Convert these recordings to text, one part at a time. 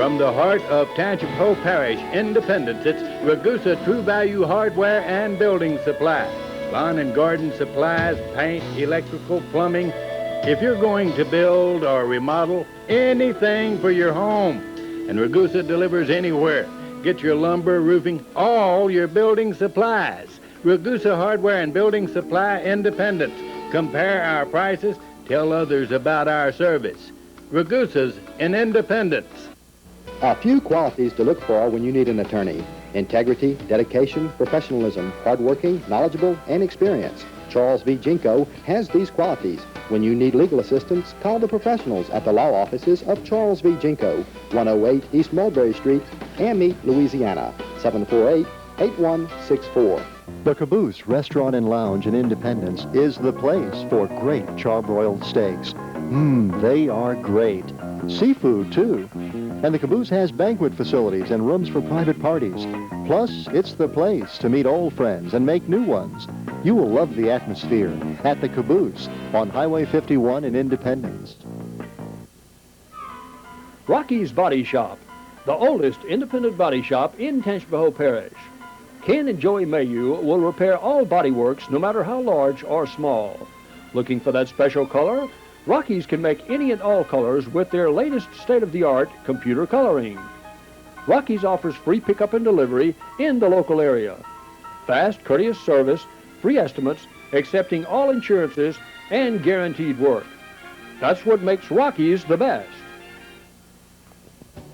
From the heart of Tangipahoa Parish, Independence, it's Ragusa True Value Hardware and Building Supply. Lawn and garden supplies, paint, electrical, plumbing. If you're going to build or remodel, anything for your home. And Ragusa delivers anywhere. Get your lumber, roofing, all your building supplies. Ragusa Hardware and Building Supply, Independence. Compare our prices. Tell others about our service. Ragusa's in Independence. A few qualities to look for when you need an attorney: integrity, dedication, professionalism, hardworking, knowledgeable, and experience. Charles V. Jinko has these qualities. When you need legal assistance, call the professionals at the law offices of Charles V. Jinko, 108 East Mulberry Street, Amite, Louisiana, 748-8164. The Caboose Restaurant and Lounge in Independence is the place for great charbroiled steaks. They are great. Seafood, too. And the Caboose has banquet facilities and rooms for private parties. Plus, it's the place to meet old friends and make new ones. You will love the atmosphere at the Caboose on Highway 51 in Independence. Rocky's Body Shop, the oldest independent body shop in Tangipahoa Parish. Ken and Joey Mayu will repair all body works, no matter how large or small. Looking for that special color? Rocky's can make any and all colors with their latest state-of-the-art computer coloring. Rocky's offers free pickup and delivery in the local area. Fast, courteous service, free estimates, accepting all insurances, and guaranteed work. That's what makes Rocky's the best.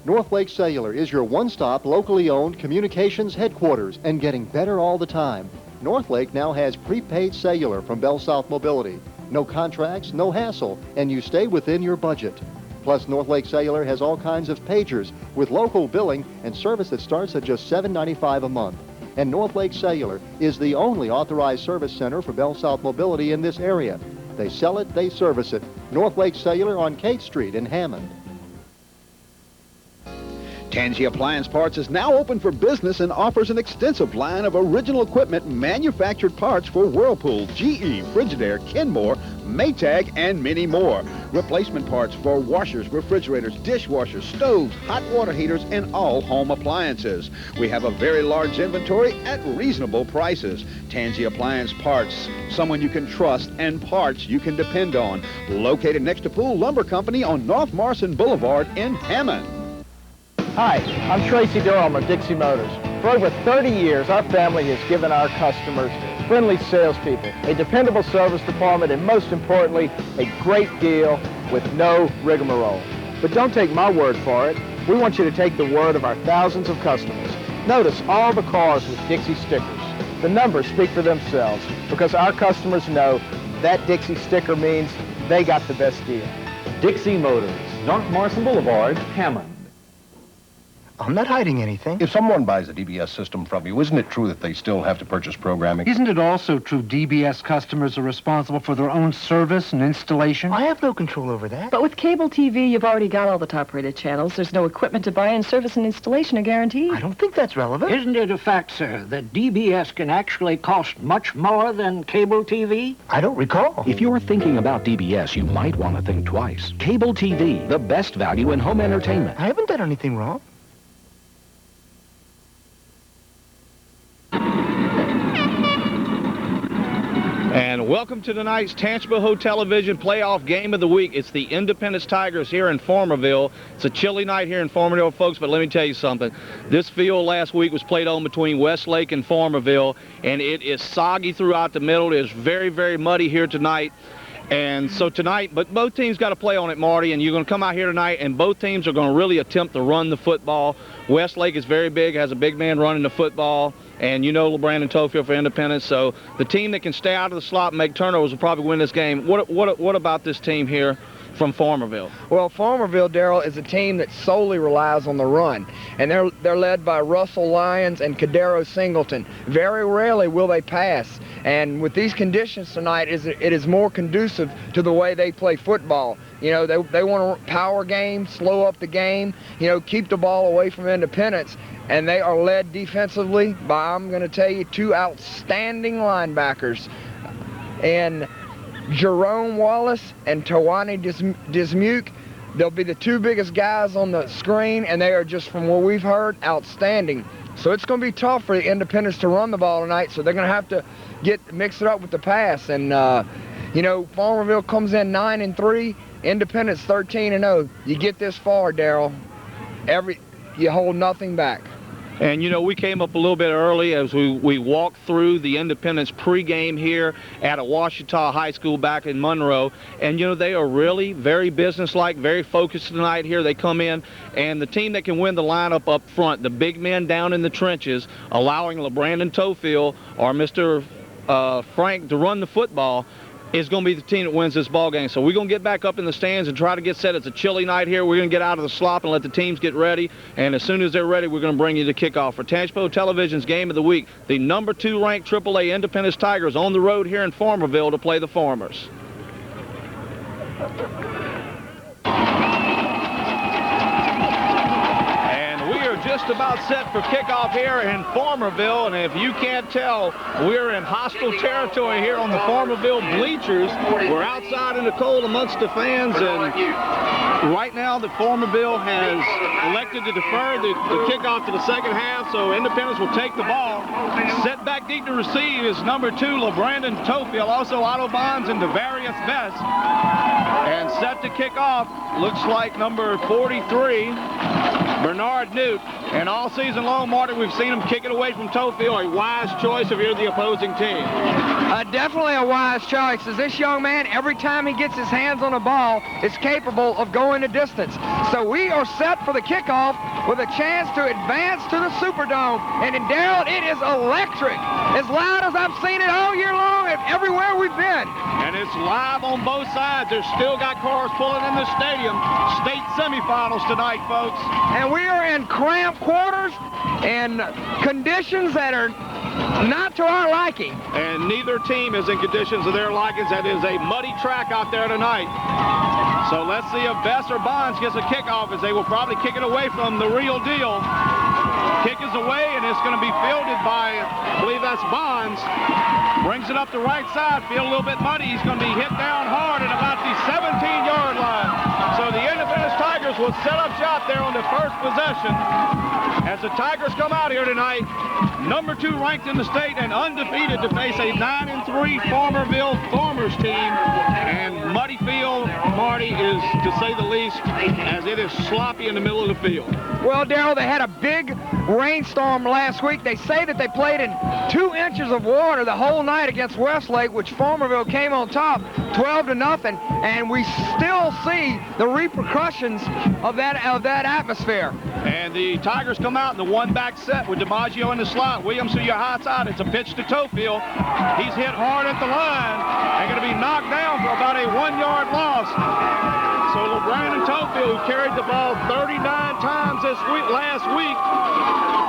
North Lake Cellular is your one-stop, locally owned communications headquarters and getting better all the time. North Lake now has prepaid cellular from Bell South Mobility. No contracts, no hassle, and you stay within your budget. Plus, North Lake Cellular has all kinds of pagers with local billing and service that starts at just $7.95 a month. And North Lake Cellular is the only authorized service center for Bell South Mobility in this area. They sell it, they service it. North Lake Cellular on Kate Street in Hammond. Tansy Appliance Parts is now open for business and offers an extensive line of original equipment manufactured parts for Whirlpool, GE, Frigidaire, Kenmore, Maytag, and many more. Replacement parts for washers, refrigerators, dishwashers, stoves, hot water heaters, and all home appliances. We have a very large inventory at reasonable prices. Tansy Appliance Parts, someone you can trust and parts you can depend on. Located next to Pool Lumber Company on North Morrison Boulevard in Hammond. Hi, I'm Tracy Durham of Dixie Motors. For over 30 years, our family has given our customers friendly salespeople, a dependable service department, and most importantly, a great deal with no rigmarole. But don't take my word for it. We want you to take the word of our thousands of customers. Notice all the cars with Dixie stickers. The numbers speak for themselves because our customers know that Dixie sticker means they got the best deal. Dixie Motors, North Morrison Boulevard, Hammond. I'm not hiding anything. If someone buys a DBS system from you, isn't it true that they still have to purchase programming? Isn't it also true DBS customers are responsible for their own service and installation? I have no control over that. But with cable TV, you've already got all the top-rated channels. There's no equipment to buy, and service and installation are guaranteed. I don't think that's relevant. Isn't it a fact, sir, that DBS can actually cost much more than cable TV? I don't recall. If you're thinking about DBS, you might want to think twice. Cable TV, the best value in home entertainment. I haven't done anything wrong. And welcome to tonight's Tangipahoa Television Playoff Game of the Week. It's the Independence Tigers here in Farmerville. It's a chilly night here in Farmerville, folks, but let me tell you something. This field last week was played on between Westlake and Farmerville, and it is soggy throughout the middle. It is very, very muddy here tonight. And so tonight, but both teams got to play on it, Marty, and you're going to come out here tonight, and both teams are going to really attempt to run the football. Westlake is very big, has a big man running the football, and you know LeBrandon Tofield for Independence, so the team that can stay out of the slot and make turnovers will probably win this game. What about this team here from Farmerville? Well, Farmerville, Darrell, is a team that solely relies on the run, and they're led by Russell Lyons and Cadero Singleton. Very rarely will they pass, and with these conditions tonight, it is more conducive to the way they play football. You know, they want a power game, slow up the game, you know, keep the ball away from Independence, and they are led defensively by, I'm going to tell you, two outstanding linebackers, and Jerome Wallace and Tawani Dismuke. They'll be the 2 biggest guys on the screen, and they are just, from what we've heard, outstanding. So it's going to be tough for the Independents to run the ball tonight, so they're going to have to mix it up with the pass. And, you know, Farmerville comes in 9-3, Independents 13-0. You get this far, Darryl, you hold nothing back. And, you know, we came up a little bit early as we walked through the Independence pregame here at a Ouachita High School back in Monroe. And, you know, they are really very businesslike, very focused tonight here. They come in, and the team that can win the lineup up front, the big men down in the trenches, allowing LeBrandon Tofield or Mr. Frank to run the football, is going to be the team that wins this ball game. So we're going to get back up in the stands and try to get set. It's a chilly night here. We're going to get out of the slop and let the teams get ready. And as soon as they're ready, we're going to bring you the kickoff for Tangipahoa Television's Game of the Week. The number 2 ranked AAA Independence Tigers on the road here in Farmerville to play the Farmers. Just about set for kickoff here in Farmerville, and if you can't tell, we're in hostile territory here on the Farmerville bleachers. We're outside in the cold amongst the fans, and right now the Farmerville has elected to defer the kickoff to the second half, so Independence will take the ball. Set back deep to receive is number 2, LeBrandon Tofield, also Otto Bonds and Devarius Vest. And set to kick off looks like number 43, Bernard Newt. And all season long, Marty, we've seen him kick it away from Tofield. A wise choice if you're the opposing team. Definitely a wise choice, as this young man, every time he gets his hands on a ball, is capable of going the distance. So we are set for the kickoff with a chance to advance to the Superdome. And in Darryl, it is electric, as loud as I've seen it all year long and everywhere we've been. And it's live on both sides. There's still got cars pulling in the stadium. State semifinals tonight, folks. And we are in cramped quarters and conditions that are not to our liking. And neither team is in conditions of their likings. That is a muddy track out there tonight. So let's see if Bess or Bonds gets a kickoff, as they will probably kick it away from the real deal. Kick is away, and it's going to be fielded by, I believe that's Bonds. Brings it up the right side, feel a little bit muddy. He's going to be hit down hard at about the 17-yard line. So the Independence Tigers will set up shop there on the first possession. As the Tigers come out here tonight, number 2 ranked in the state and undefeated, to face a 9-3 Farmerville Farmers team. And muddy field, Marty, is to say the least, as it is sloppy in the middle of the field. Well, Darryl, they had a big rainstorm last week. They say that they played in 2 inches of water the whole night against Westlake, which Farmerville came on top 12-0, and we still see the repercussions of that atmosphere. And the Tigers come out in the one-back set with DiMaggio in the slot. Williams to your high side. It's a pitch to Tofield. He's hit hard at the line and going to be knocked down for about a 1-yard loss. So LeBrandon Tofield, who carried the ball 39 times last week,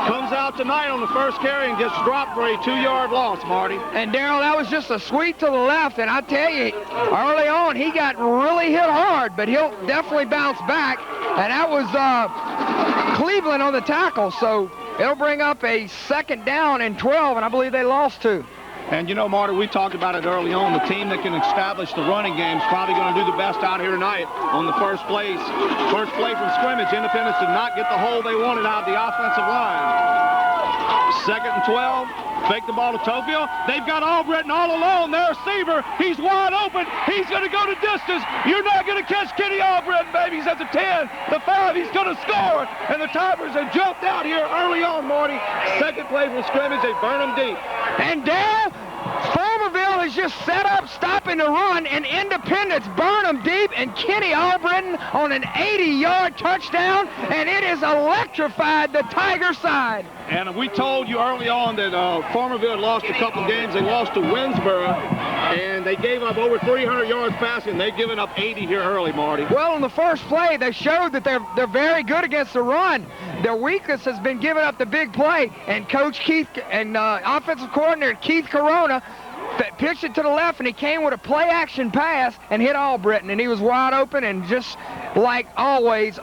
comes out tonight on the first carry and gets dropped for a 2-yard loss, Marty. And Darryl, that was just a sweep to the left, and I tell you, early on he got really hit hard, but he'll definitely bounce back. And that was Cleveland on the tackle, so it'll bring up a 2nd down and 12, and I believe they lost 2. And, you know, Marty, we talked about it early on. The team that can establish the running game is probably going to do the best out here tonight on the first play from scrimmage. Independence did not get the hole they wanted out of the offensive line. 2nd and 12. Fake the ball to Tofield. They've got Albritton all alone. Their receiver. He's wide open. He's going to go to distance. You're not going to catch Kenny Albritton, baby. He's at the 10, the 5. He's going to score. And the Tigers have jumped out here early on, Marty. 2nd play from scrimmage. They burn them deep. And Dad, Farmerville is just set up, stopping the run, and Independence burn them deep, and Kenny Albritton on an 80-yard touchdown, and it is electrified the Tiger side. And we told you early on that Farmerville had lost a couple games. They lost to Winsboro, and they gave up over 300 yards passing, and they've given up 80 here early, Marty. Well, on the first play, they showed that they're very good against the run. Their weakness has been giving up the big play, and Coach Keith and offensive coordinator Keith Corona pitched it to the left, and he came with a play-action pass and hit Albritton, and he was wide open, and just like always,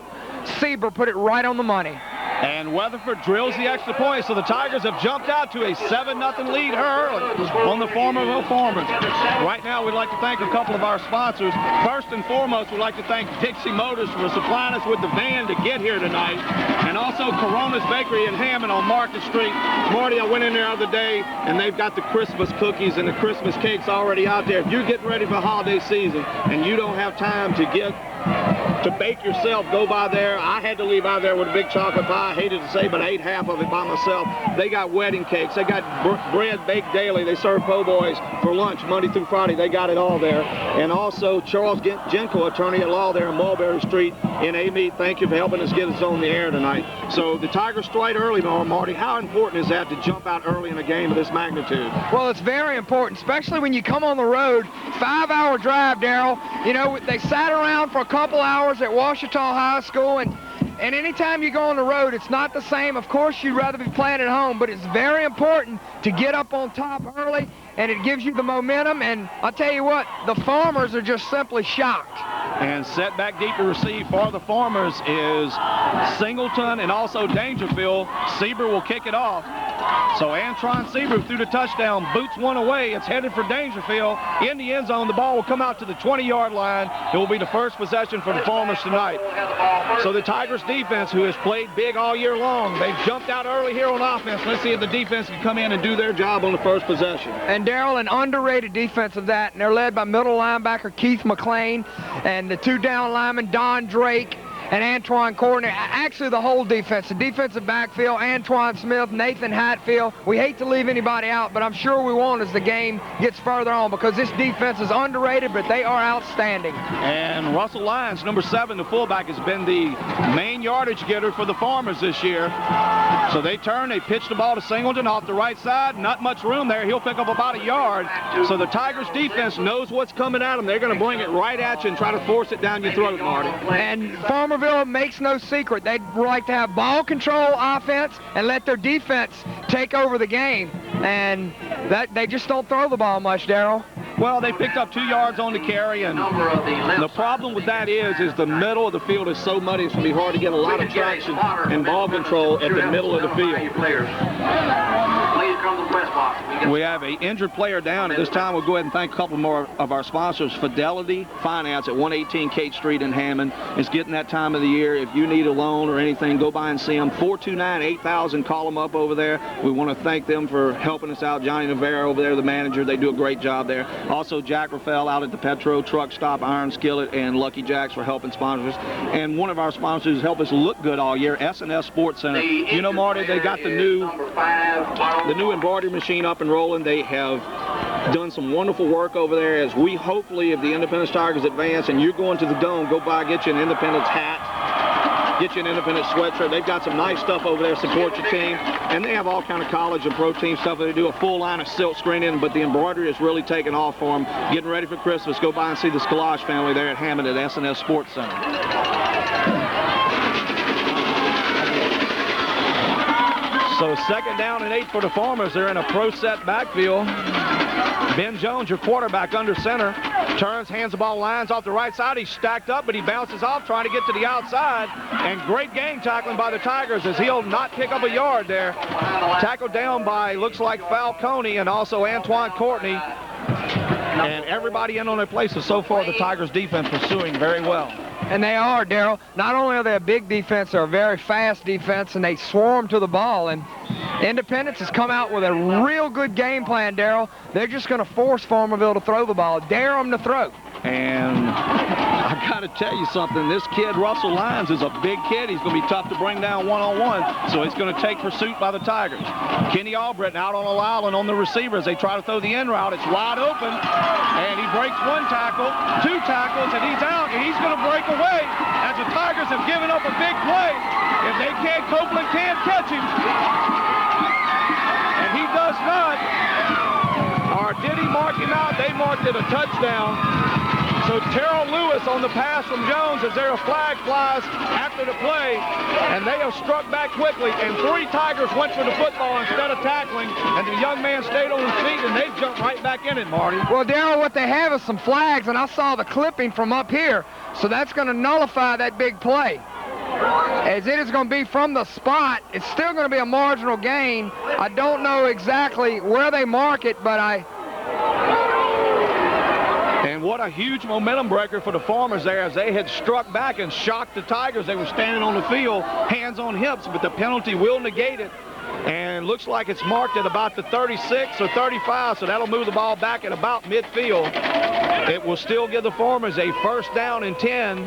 Sieber put it right on the money. And Weatherford drills the extra point, so the Tigers have jumped out to a 7-0 lead early on the Farmerville Farmers. Right now, we'd like to thank a couple of our sponsors. First and foremost, we'd like to thank Dixie Motors for supplying us with the van to get here tonight, and also Corona's Bakery in Hammond on Market Street. Marty, I went in there the other day, and they've got the Christmas cookies and the Christmas cakes already out there. If you're getting ready for holiday season and you don't have time to bake yourself, go by there. I had to leave out there with a big chocolate pie. I hated to say, but I ate half of it by myself. They got wedding cakes. They got bread baked daily. They serve po' boys for lunch Monday through Friday. They got it all there. And also Charles Genko, attorney at law there on Mulberry Street in Amite. Thank you for helping us get us on the air tonight. So the Tigers straight early, Marty. How important is that to jump out early in a game of this magnitude? Well, it's very important, especially when you come on the road. 5-hour drive, Darryl. You know, they sat around for a couple hours at Ouachita High School, and anytime you go on the road, it's not the same. Of course, you'd rather be playing at home, but it's very important to get up on top early, and it gives you the momentum. And I'll tell you what, the Farmers are just simply shocked. And set back deep to receive for the Farmers is Singleton and also Dangerfield. Sieber will kick it off. So Antron Sieber threw the touchdown, boots one away. It's headed for Dangerfield in the end zone. The ball will come out to the 20-yard line. It will be the first possession for the Farmers tonight. So the Tigers defense, who has played big all year long, they've jumped out early here on offense. Let's see if the defense can come in and do their job on the first possession. And Darryl, an underrated defense of that, and they're led by middle linebacker Keith McLean and the two down linemen Don Drake and Antoine Courtney. Actually, the whole defense, the defensive backfield, Antoine Smith, Nathan Hatfield. We hate to leave anybody out, but I'm sure we won't as the game gets further on, because this defense is underrated, but they are outstanding. And Russell Lyons, number 7, the fullback, has been the main yardage getter for the Farmers this year. So they turn, they pitch the ball to Singleton off the right side. Not much room there. He'll pick up about a yard. So the Tigers defense knows what's coming at them. They're going to bring it right at you and try to force it down your throat, Marty. And Farmerville makes no secret. They'd like to have ball control offense and let their defense take over the game. And that they just don't throw the ball much, Darryl. Well, they picked up 2 yards on the carry, and the problem with that is the middle of the field is so muddy, it's going to be hard to get a lot of traction and ball control at the middle of the field. We have an injured player down. At this time, we'll go ahead and thank a couple more of our sponsors. Fidelity Finance at 118 Kate Street in Hammond is getting that time of the year. If you need a loan or anything, go by and see them. 429-8000, call them up over there. We want to thank them for helping us out. Johnny Navarro over there, the manager, they do a great job there. Also, Jack Rafael out at the Petro Truck Stop, Iron Skillet, and Lucky Jacks for helping sponsors. And one of our sponsors help us look good all year, S&S Sports Center. You know, Marty, they got the new embroidery machine up and rolling. They have done some wonderful work over there, as we hopefully, if the Independence Tigers advance and you're going to the Dome, go by, get you an Independence hat, get you an Independence sweatshirt. They've got some nice stuff over there, support your team. And they have all kind of college and pro team stuff. They do a full line of silk screening, but the embroidery is really taking off for them. Getting ready for Christmas. Go by and see the Scalage family there at Hammond at S&S Sports Center. So 2nd down and 8 for the Farmers. They're in a pro set backfield. Ben Jones, your quarterback, under center. Turns, hands the ball, lines off the right side. He's stacked up, but he bounces off, trying to get to the outside. And great game tackling by the Tigers, as he'll not pick up a yard there. Tackled down by, looks like, Falcone and also Antoine Courtney. And everybody in on their places. So far, the Tigers defense pursuing very well. And they are, Darryl. Not only are they a big defense, they're a very fast defense, and they swarm to the ball. And Independence has come out with a real good game plan, Darryl. They're just going to force Farmerville to throw the ball, dare them to throw. And I got to tell you something. This kid, Russell Lyons, is a big kid. He's going to be tough to bring down one-on-one, so he's going to take pursuit by the Tigers. Kenny Albritton out on a island on the receiver as they try to throw the in route. It's wide open, and he breaks 1 tackle, 2 tackles, and he's out, and he's going to break away as the Tigers have given up a big play. If they can't, Copeland can't catch him. And he does not. Or did he mark him out? They marked it a touchdown. So Terrell Lewis on the pass from Jones, as there a flag flies after the play, and they have struck back quickly, and 3 Tigers went for the football instead of tackling, and the young man stayed on his feet, and they've jumped right back in it, Marty. Well, Darryl, what they have is some flags, and I saw the clipping from up here, so that's going to nullify that big play. as it is going to be from the spot. It's still going to be a marginal gain. I don't know exactly where they mark it, but And what a huge momentum breaker for the Farmers there, as they had struck back and shocked the Tigers. They were standing on the field, hands on hips, but the penalty will negate it. And looks like it's marked at about the 36 or 35, so that'll move the ball back at about midfield. It will still give the Farmers a first down and 10.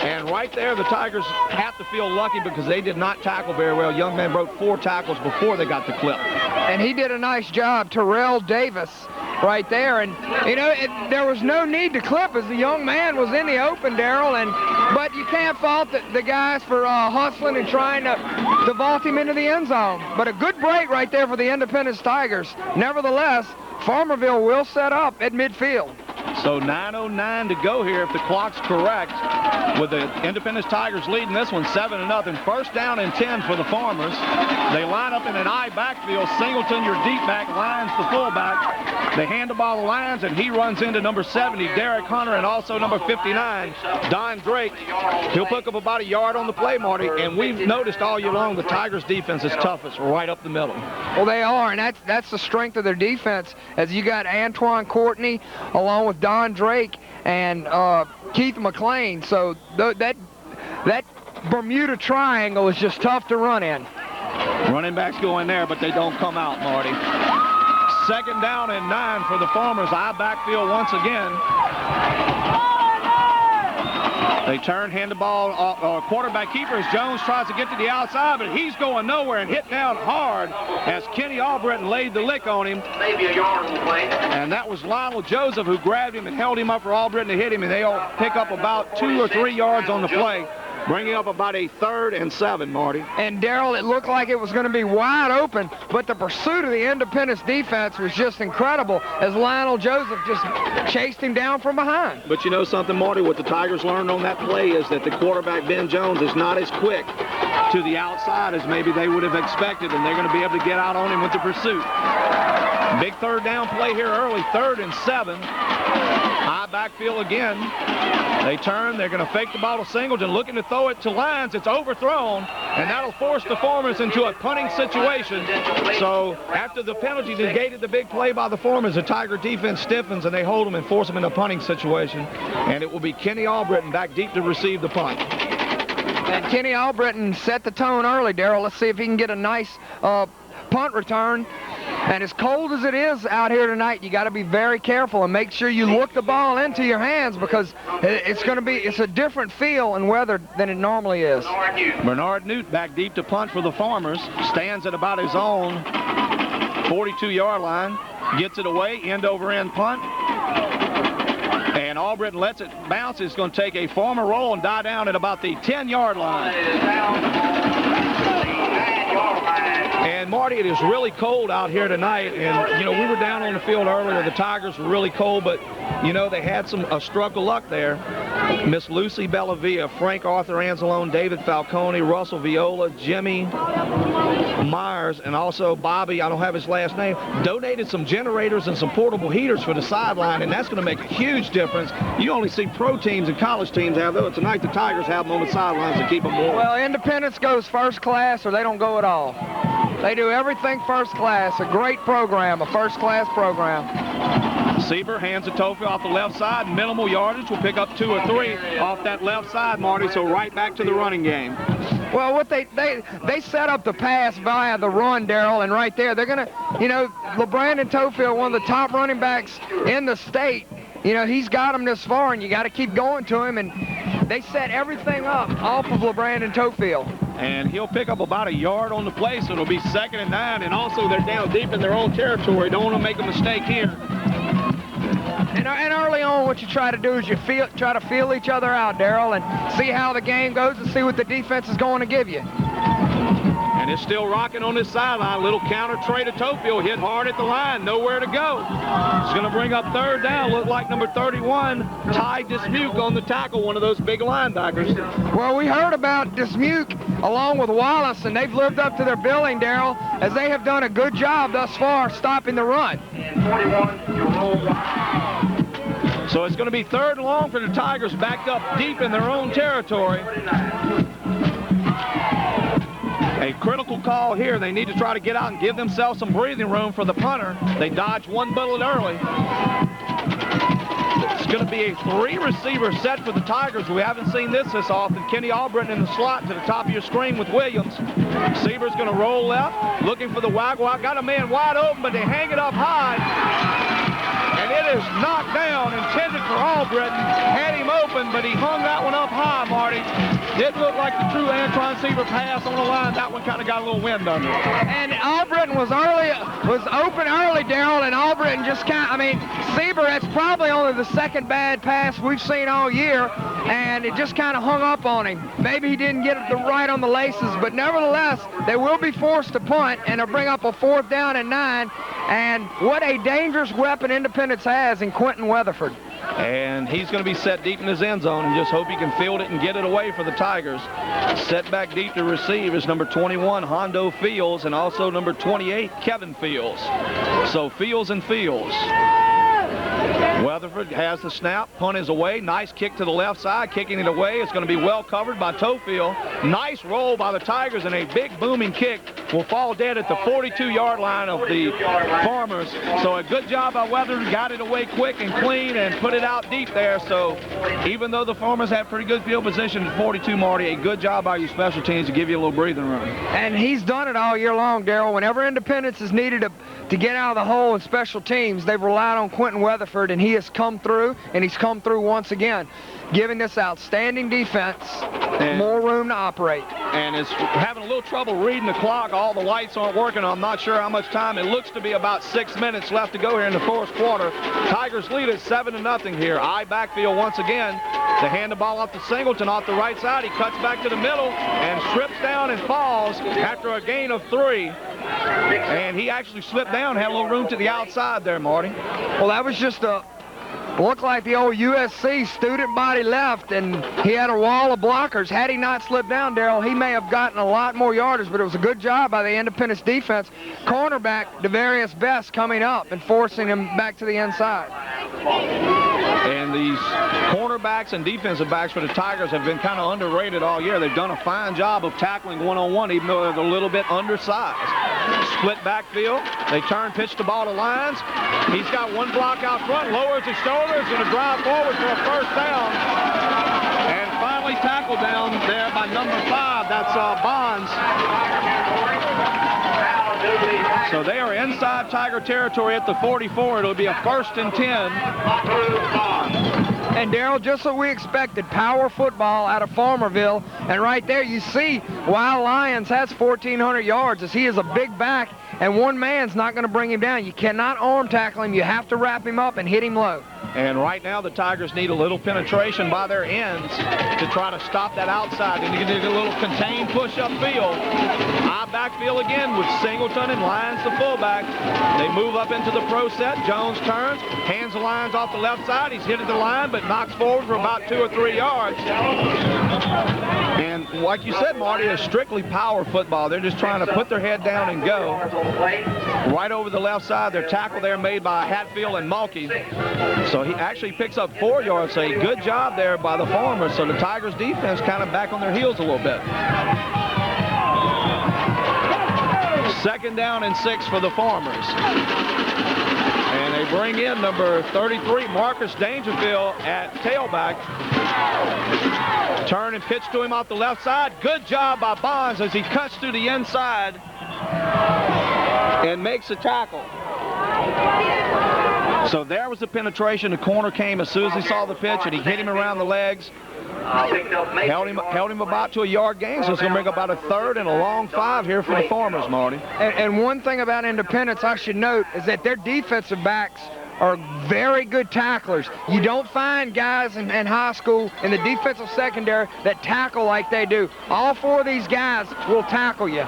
And right there, the Tigers have to feel lucky because they did not tackle very well. Young man broke 4 tackles before they got the clip. And he did a nice job, Terrell Davis, right there. And, you know, there was no need to clip as the young man was in the open, Darrell. But you can't fault the guys for hustling and trying to vault him into the end zone. But a good break right there for the Independence Tigers. Nevertheless, Farmerville will set up at midfield. So 9:09 to go here if the clock's correct, with the Independence Tigers leading this one 7-0. First down and 10 for the Farmers. They line up in an I backfield. Singleton, your deep back, lines the fullback. They hand the ball to Lyons, and he runs into number 70, Derek Hunter, and also number 59, Don Drake. He'll pick up about a yard on the play, Marty, and we've noticed all year long the Tigers' defense is toughest right up the middle. Well, they are, and that's the strength of their defense, as you got Antoine Courtney along with Don Drake and Keith McLean. So that Bermuda Triangle is just tough to run in. Running backs go in there, but they don't come out, Marty. Second down and 9 for the Farmers. I backfield once again. They turn, hand the ball, quarterback keeper as Jones tries to get to the outside, but he's going nowhere and hit down hard as Kenny Albritton laid the lick on him. Maybe a yard on the play. And that was Lionel Joseph who grabbed him and held him up for Albritton to hit him, and they'll pick up about 2 or 3 yards on the play, bringing up about a 3rd and 7, Marty. And, Darrell, it looked like it was going to be wide open, but the pursuit of the Independence defense was just incredible as Lionel Joseph just chased him down from behind. But you know something, Marty? What the Tigers learned on that play is that the quarterback, Ben Jones, is not as quick to the outside as maybe they would have expected, and they're going to be able to get out on him with the pursuit. Big 3rd down play here early, 3rd and 7. High backfield again. They turn, they're going to fake the ball to Singleton, looking to throw it to Lyons. It's overthrown, and that'll force the Farmers into a punting situation. So after the penalty negated the big play by the Farmers, the Tiger defense stiffens, and they hold them and force them in a punting situation. And it will be Kenny Albritton back deep to receive the punt. And Kenny Albritton set the tone early, Darrell. Let's see if he can get a nice punt return. And as cold as it is out here tonight, you got to be very careful and make sure you look the ball into your hands, because it's a different feel and weather than it normally is. Bernard Newt back deep to punt for the Farmers. Stands at about his own 42-yard line. Gets it away, end over end punt. And Albritton lets it bounce. It's going to take a Farmer roll and die down at about the 10-yard line. And, Marty, it is really cold out here tonight. And, you know, we were down on the field earlier. The Tigers were really cold, but, you know, they had a stroke of luck there. Miss Lucy Bellavia, Frank Arthur Anzalone, David Falcone, Russell Viola, Jimmy Myers, and also Bobby, I don't have his last name, donated some generators and some portable heaters for the sideline, and that's going to make a huge difference. You only see pro teams and college teams have those. Tonight the Tigers have them on the sidelines to keep them warm. Well, Independence goes first class or they don't go at all. They do everything first class. A great program, a first-class program. Sieber hands it to Tofield off the left side. Minimal yardage. Will pick up 2 or 3 off that left side, Marty, so right back to the running game. Well, what they set up the pass via the run, Darrell, and right there, they're going to, you know, LeBrandon Tofield, one of the top running backs in the state, you know, he's got them this far, and you got to keep going to him, and they set everything up off of LeBrandon Tofield. And he'll pick up about a yard on the play, so it'll be 2nd and 9, and also they're down deep in their own territory. Don't want to make a mistake here. And early on, what you try to do is you try to feel each other out, Darrell, and see how the game goes and see what the defense is going to give you. And it's still rocking on this sideline. Little counter tray to Tofield. Hit hard at the line. Nowhere to go. It's going to bring up 3rd down. Look like number 31, Ty Dismuke on the tackle, one of those big linebackers. Well, we heard about Dismuke along with Wallace, and they've lived up to their billing, Darrell, as they have done a good job thus far stopping the run. And 41, your roll. So it's going to be 3rd and long for the Tigers, backed up deep in their own territory. A critical call here. They need to try to get out and give themselves some breathing room for the punter. They dodged one bullet early. It's going to be a 3-receiver set for the Tigers. We haven't seen this often. Kenny Albritton in the slot to the top of your screen with Williams. Receiver's going to roll left, looking for the waggle. Got a man wide open, but they hang it up high. And it is knocked down, intended for Albritton. Had him open, but he hung that one up high, Marty. Didn't look like the true Antron Seaver pass on the line. That one kind of got a little wind under it. And Albritton was open early, Darrell, and Albritton just Seaver, that's probably only the 2nd bad pass we've seen all year, and it just kind of hung up on him. Maybe he didn't get it right on the laces, but nevertheless, they will be forced to punt, and they'll bring up a 4th down and 9, and what a dangerous weapon Independence has in Quentin Weatherford. And he's going to be set deep in his end zone and just hope he can field it and get it away for the Tigers. Set back deep to receive is number 21, Hondo Fields, and also number 28, Kevin Fields. So Fields and Fields. Weatherford has the snap. Punt is away. Nice kick to the left side. Kicking it away. It's going to be well covered by Tofield. Nice roll by the Tigers, and a big booming kick will fall dead at the 42-yard line of the Farmers. So a good job by Weatherford. Got it away quick and clean and put it out deep there. So even though the Farmers have pretty good field position at 42, Marty, a good job by your special teams to give you a little breathing room. And he's done it all year long, Darrell. Whenever Independence is needed to get out of the hole in special teams, they've relied on Quentin Weatherford, and he has come through, and he's come through once again, giving this outstanding defense more room to operate. And is having a little trouble reading the clock. All the lights aren't working. I'm not sure how much time. It looks to be about 6 minutes left to go here in the 4th quarter. Tigers lead at 7-0 here. Backfield once again. They hand the ball off to Singleton off the right side. He cuts back to the middle and strips down and falls after a gain of 3. And he actually slipped down, had a little room to the outside there, Marty. Well, that was just looked like the old USC student body left, and he had a wall of blockers. Had he not slipped down, Darrell, he may have gotten a lot more yardage, but it was a good job by the Independence defense. Cornerback Devarius Best coming up and forcing him back to the inside. And these cornerbacks and defensive backs for the Tigers have been kind of underrated all year. They've done a fine job of tackling one-on-one, even though they're a little bit undersized. Split backfield. They pitch the ball to Lyons. He's got one block out front, lowers his shoulder, is going to drive forward for a 1st down. And finally tackled down there by number 5. That's Bonds. So they are inside Tiger territory at the 44. It'll be a 1st and 10. And Darrell, just what we expected, power football out of Farmerville. And right there you see why Lyons has 1,400 yards, as he is a big back, and one man's not going to bring him down. You cannot arm tackle him. You have to wrap him up and hit him low. And right now the Tigers need a little penetration by their ends to try to stop that outside. And you need a little contained push-up field. High backfield again with Singleton and Lyons the fullback. They move up into the pro set. Jones turns, hands the Lyons off the left side. He's hit at the line, but knocks forward for about 2 or 3 yards. And like you said, Marty, it's strictly power football. They're just trying to put their head down and go. Right over the left side, their tackle there made by Hatfield and Mulkey. So he actually picks up 4 yards. So a good job there by the Farmers. So the Tigers defense kind of back on their heels a little bit. 2nd down and 6 for the Farmers. And they bring in number 33, Marcus Dangerfield, at tailback. Turn and pitch to him off the left side. Good job by Bonds as he cuts through the inside and makes a tackle. So there was the penetration. The corner came as soon as he saw the pitch, and he hit him around the legs. Held him about to a yard gain, so it's going to bring about a 3rd and a long 5 here for the Farmers, Marty. And one thing about Independence I should note is that their defensive backs are very good tacklers. You don't find guys in high school in the defensive secondary that tackle like they do. All 4 of these guys will tackle you.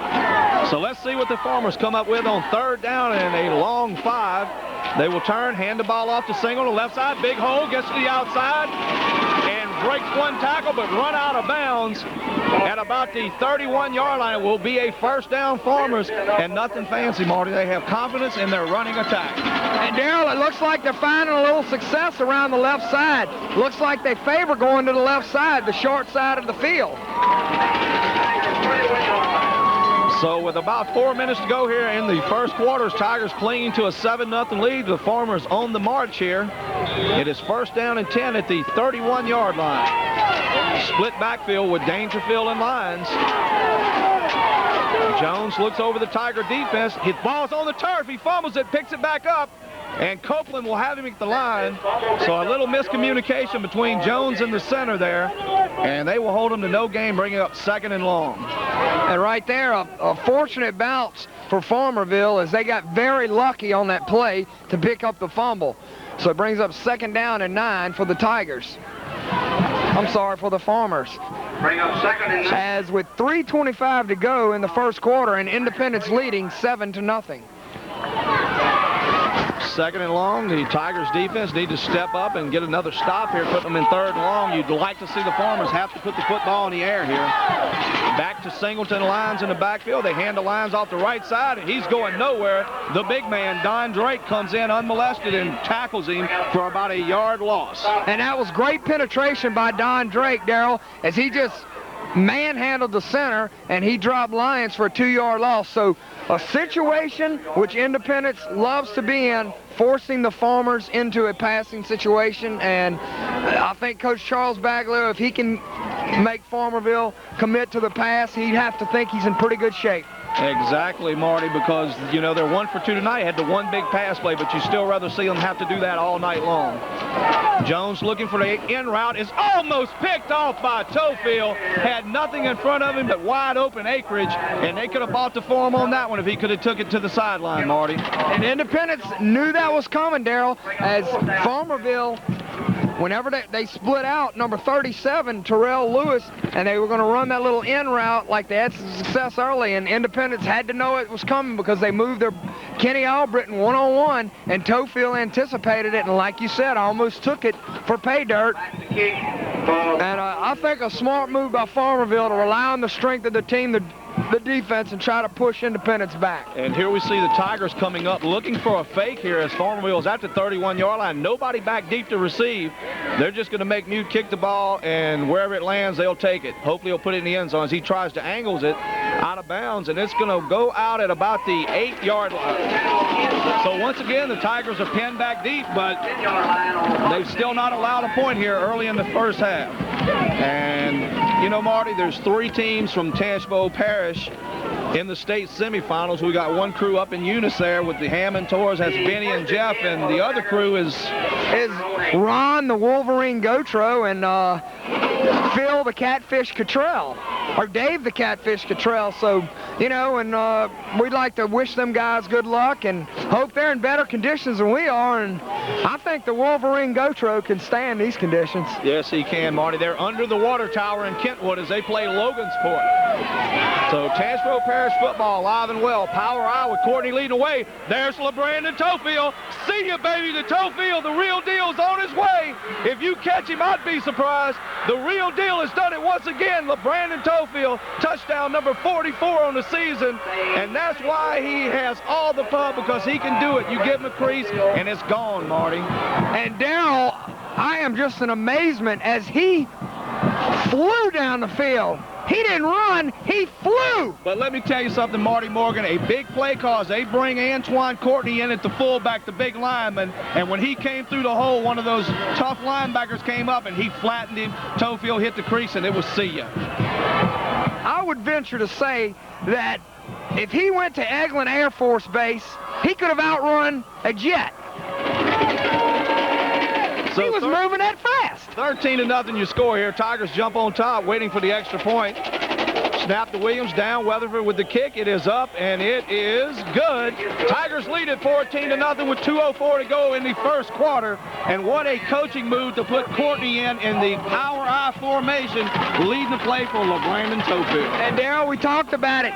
So let's see what the Farmers come up with on 3rd down and a long 5. They will turn, hand the ball off to Single, the left side, big hole, gets to the outside, and breaks one tackle, but run out of bounds at about the 31-yard line. It will be a first down Farmers, and nothing fancy, Marty. They have confidence in their running attack. And Darrell, it looks like they're finding a little success around the left side. Looks like they favor going to the left side, the short side of the field. So with about 4 minutes to go here in the first quarter, Tigers clinging to a 7-0 lead. The Farmers on the march here. It is first down and 10 at the 31-yard line. Split backfield with Dangerfield and Lyons. Jones looks over the Tiger defense. His ball's on the turf. He fumbles it, picks it back up, and Copeland will have him at the line. So a little miscommunication between Jones and the center there, and they will hold him to no gain, bringing up 2nd and long. And right there, a fortunate bounce for Farmerville as they got very lucky on that play to pick up the fumble. So it brings up 2nd down and 9 for the Tigers. I'm sorry, for the Farmers. Bring up 2nd and 9. As with 3:25 to go in the first quarter and Independence leading 7-0. 2nd and long. The Tigers defense need to step up and get another stop here, put them in 3rd and long. You'd like to see the Farmers have to put the football in the air here. Back to Singleton. Lyons in the backfield. They hand the Lyons off the right side, and he's going nowhere. The big man, Don Drake, comes in unmolested and tackles him for about a yard loss. And that was great penetration by Don Drake, Darrell, as he just manhandled the center, and he dropped Lyons for a 2-yard loss. So a situation which Independence loves to be in, forcing the Farmers into a passing situation. And I think Coach Charles Baglio, if he can make Farmerville commit to the pass, he'd have to think he's in pretty good shape. Exactly, Marty, because, you know, they're 1 for 2 tonight. Had the one big pass play, but you still rather see them have to do that all night long. Jones looking for the in route is almost picked off by Tofield. Had nothing in front of him but wide open acreage, and they could have bought the form on that one if he could have took it to the sideline, Marty. And Independence knew that was coming, Darrell, as Farmerville, whenever they split out, number 37, Terrell Lewis, and they were going to run that little in route like they had some success early, and Independence had to know it was coming because they moved their Kenny Albritton one-on-one, and Tofield anticipated it, and like you said, almost took it for pay dirt. And I think a smart move by Farmerville to rely on the strength of the team, the defense, and try to push Independence back. And here we see the Tigers coming up looking for a fake here as Farmerville is at the 31-yard line. Nobody back deep to receive. They're just going to make Mute kick the ball, and wherever it lands, they'll take it. Hopefully he'll put it in the end zone as he tries to angles it out of bounds, and it's going to go out at about the 8-yard line. So once again, the Tigers are pinned back deep, but they've still not allowed a point here early in the first half. And, you know, Marty, there's 3 teams from Tangipahoa Parish in the state semifinals. We got one crew up in Eunice there with the Hammond Tours. That's Benny and Jeff, and the other crew is Ron, the Wolverine Gotro, and Phil, the Catfish Cottrell, or Dave, the Catfish Cottrell. So, you know, and we'd like to wish them guys good luck and hope they're in better conditions than we are. And I think the Wolverine Gotro can stand these conditions. Yes, he can, Marty. They're under the water tower in Kentwood as they play Logansport. So Tangipahoa Parish football alive and well. Power I with Courtney leading away. There's LeBrandon Tofield. See ya, baby, the Tofield. The real deal's on his way. If you catch him, I'd be surprised. The real deal has done it once again. LeBrandon Tofield, touchdown number 44 on the season. And that's why he has all the pub, because he can do it. You give him a crease, and it's gone, Marty. And Darrell, I am just in amazement as he flew down the field. He didn't run, he flew. But let me tell you something, Marty Morgan, a big play cause. They bring Antoine Courtney in at the fullback, the big lineman, and when he came through the hole, one of those tough linebackers came up and he flattened him. Tofield hit the crease, and it was see ya. I would venture to say that if he went to Eglin Air Force Base, he could have outrun a jet. So he was moving that fast. 13-0 your score here. Tigers jump on top, waiting for the extra point. Snap to Williams, down Weatherford with the kick. It is up, and it is good. Tigers lead at 14-0 with 2:04 to go in the first quarter. And what a coaching move to put Courtney in the power I formation, leading the play for LeBrandon Tofield. And Darrell, we talked about it.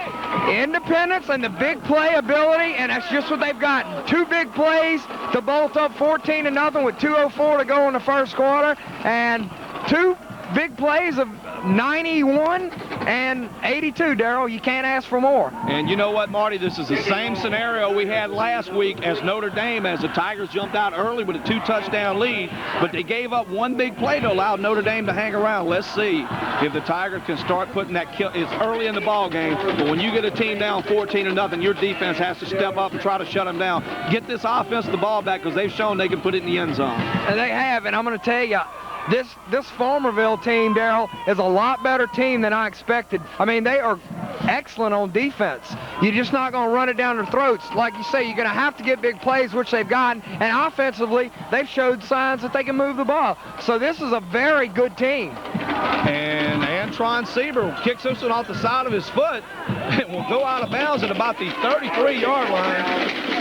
Independence and the big play ability, and that's just what they've got. 2 big plays to bolt up 14-0 with 2:04 to go in the first quarter, and 2 big plays of 91 and 82, Darrell. You can't ask for more. And you know what, Marty? This is the same scenario we had last week as Notre Dame, as the Tigers jumped out early with a 2-touchdown lead, but they gave up one big play to allow Notre Dame to hang around. Let's see if the Tigers can start putting that kill. It's early in the ball game, but when you get a team down 14-0, your defense has to step up and try to shut them down. Get this offense the ball back, because they've shown they can put it in the end zone. And they have, and I'm going to tell you, this Farmerville team, Darrell, is a lot better team than I expected. I mean, they are excellent on defense. You're just not going to run it down their throats. Like you say, you're going to have to get big plays, which they've gotten, and offensively, they've showed signs that they can move the ball. So this is a very good team. And Antron Sieber kicks this one off the side of his foot and will go out of bounds at about the 33-yard line.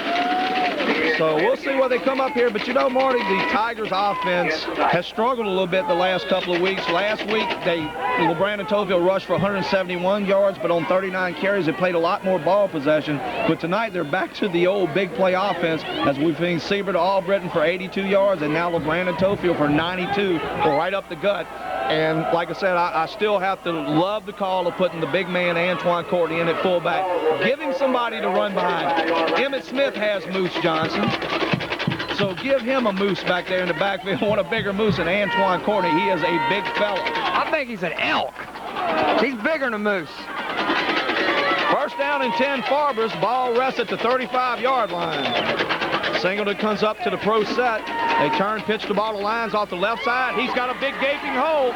So we'll see where they come up here. But you know, Marty, the Tigers offense has struggled a little bit the last couple of weeks. Last week, LeBrandon Tofield rushed for 171 yards, but on 39 carries, they played a lot more ball possession. But tonight, they're back to the old big play offense, as we've seen Sieber to Albritton for 82 yards, and now LeBrandon Tofield for 92, right up the gut. And like I said, I still have to love the call of putting the big man Antoine Courtney in at fullback. Give him somebody to run behind. Emmett Smith has Moose Johnson, so give him a moose back there in the backfield. Want a bigger moose than Antoine Courtney. He is a big fella. I think he's an elk. He's bigger than a moose. First down and 10 Farbers. Ball rests at the 35-yard line. Singleton comes up to the pro set. They turn, pitch the ball to Lyons off the left side. He's got a big gaping hole.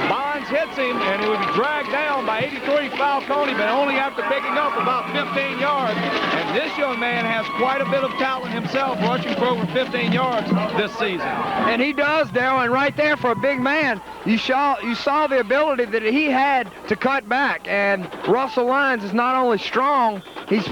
Bonds hits him, and he will be dragged down by 83 Falcone, but only after picking up about 15 yards. And this young man has quite a bit of talent himself, rushing for over 15 yards this season. And he does, Darrell, and right there for a big man, you saw the ability that he had to cut back. And Russell Lyons is not only strong, he's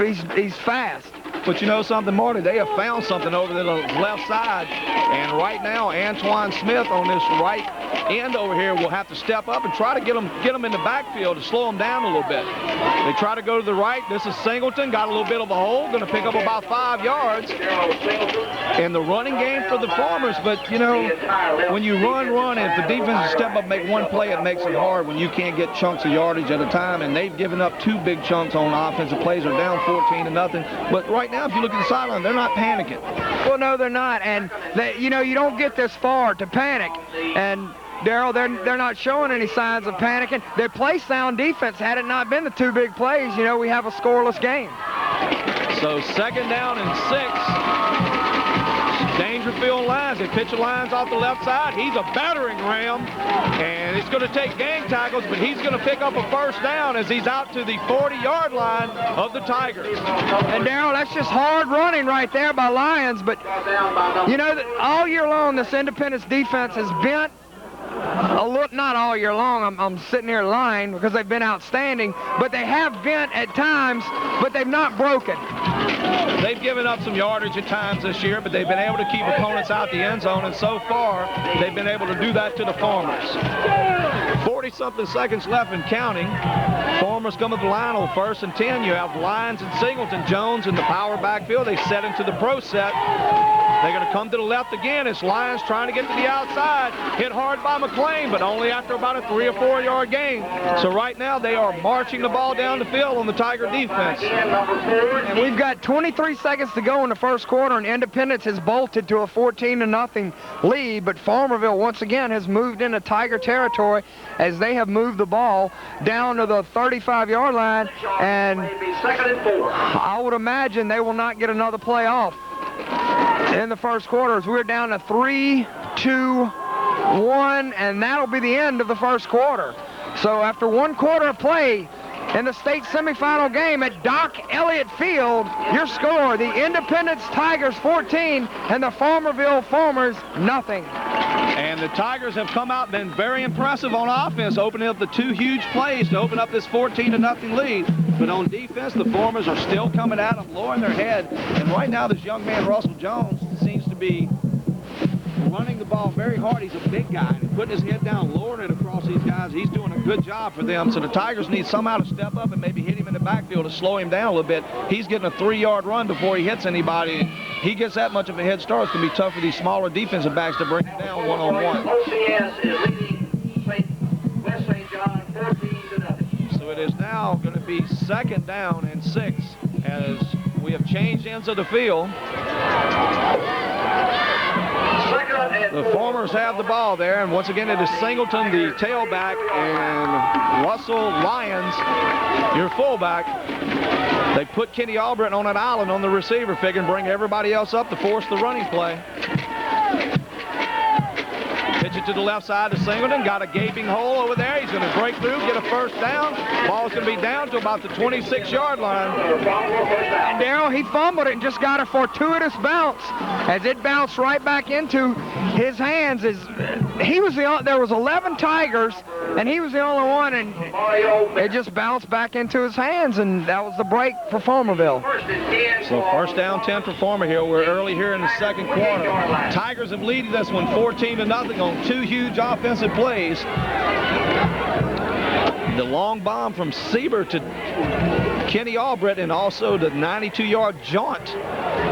fast. But you know something, Marty? They have found something over the left side. And right now, Antoine Smith on this right end over here will have to step up and try to get him in the backfield to slow him down a little bit. They try to go to the right. This is Singleton. Got a little bit of a hole. Going to pick up about 5 yards. And the running game for the Farmers. But, you know, when you run, if the defense step up, make one play, it makes it hard when you can't get chunks of yardage at a time. And they've given up 2 big chunks on offensive plays. They're down 14-0. But right now, if you look at the sideline, they're not panicking. Well, no, they're not. And, you don't get this far to panic. And, Darrell, they're not showing any signs of panicking. They play sound defense. Had it not been the 2 big plays, we have a scoreless game. So second down and 6. Dangerfield Lyons. They pitch the Lyons off the left side. He's a battering ram, and it's going to take gang tackles, but he's going to pick up a first down as he's out to the 40-yard line of the Tigers. And, Darrell, that's just hard running right there by Lyons, but, that all year long this Independence defense has bent not all year long, I'm sitting here lying because they've been outstanding, but they have bent at times, but they've not broken. They've given up some yardage at times this year, but they've been able to keep opponents out the end zone, and so far, they've been able to do that to the Farmers. 40-something seconds left and counting. Farmers come to the line on 1st and 10. You have Lyons and Singleton. Jones in the power backfield. They set into the pro set. They're going to come to the left again. It's Lyons trying to get to the outside. Hit hard by McLean, but only after about a 3 or 4 yard gain. So right now they are marching the ball down the field on the Tiger defense. And we've got 23 seconds to go in the first quarter, and Independence has bolted to a 14-0 lead, but Farmerville once again has moved into Tiger territory as they have moved the ball down to the 35-yard line, and I would imagine they will not get another play off in the first quarter as we're down to 3, 2, 1, and that'll be the end of the first quarter. So after 1 quarter of play in the state semifinal game at Doc Elliott Field, your score, the Independence Tigers 14 and the Farmerville Farmers nothing. And the Tigers have come out and been very impressive on offense, opening up the 2 huge plays to open up this 14-0 lead. But on defense, the Farmers are still coming at them, lowering their head. And right now, this young man, Russell Jones, seems to be running the ball very hard. He's a big guy, and putting his head down, lowering it across these guys. He's doing a good job for them. So the Tigers need somehow to step up and maybe hit him in the backfield to slow him down a little bit. He's getting a 3-yard run before he hits anybody. He gets that much of a head start. It's going to be tough for these smaller defensive backs to bring him down one-on-one. OCS is leading So it is now going to be 2nd down and 6 as we have changed ends of the field. The Farmers have the ball there, and once again it is Singleton, the tailback, and Russell Lyons, your fullback. They put Kenny Albritton on an island on the receiver, figuring bring everybody else up to force the running play. Pitch it to the left side to Singleton. Got a gaping hole over there. He's going to break through, get a first down. Ball's going to be down to about the 26-yard line. And Darrell, he fumbled it and just got a fortuitous bounce as it bounced right back into his hands. There was 11 Tigers, and he was the only one, and it just bounced back into his hands, and that was the break for Farmerville. So 1st down 10 for Farmerville. We're early here in the 2nd quarter. Tigers have leaded this one 14-0 on 2 huge offensive plays. The long bomb from Sieber to Kenny Albritton, and also the 92-yard jaunt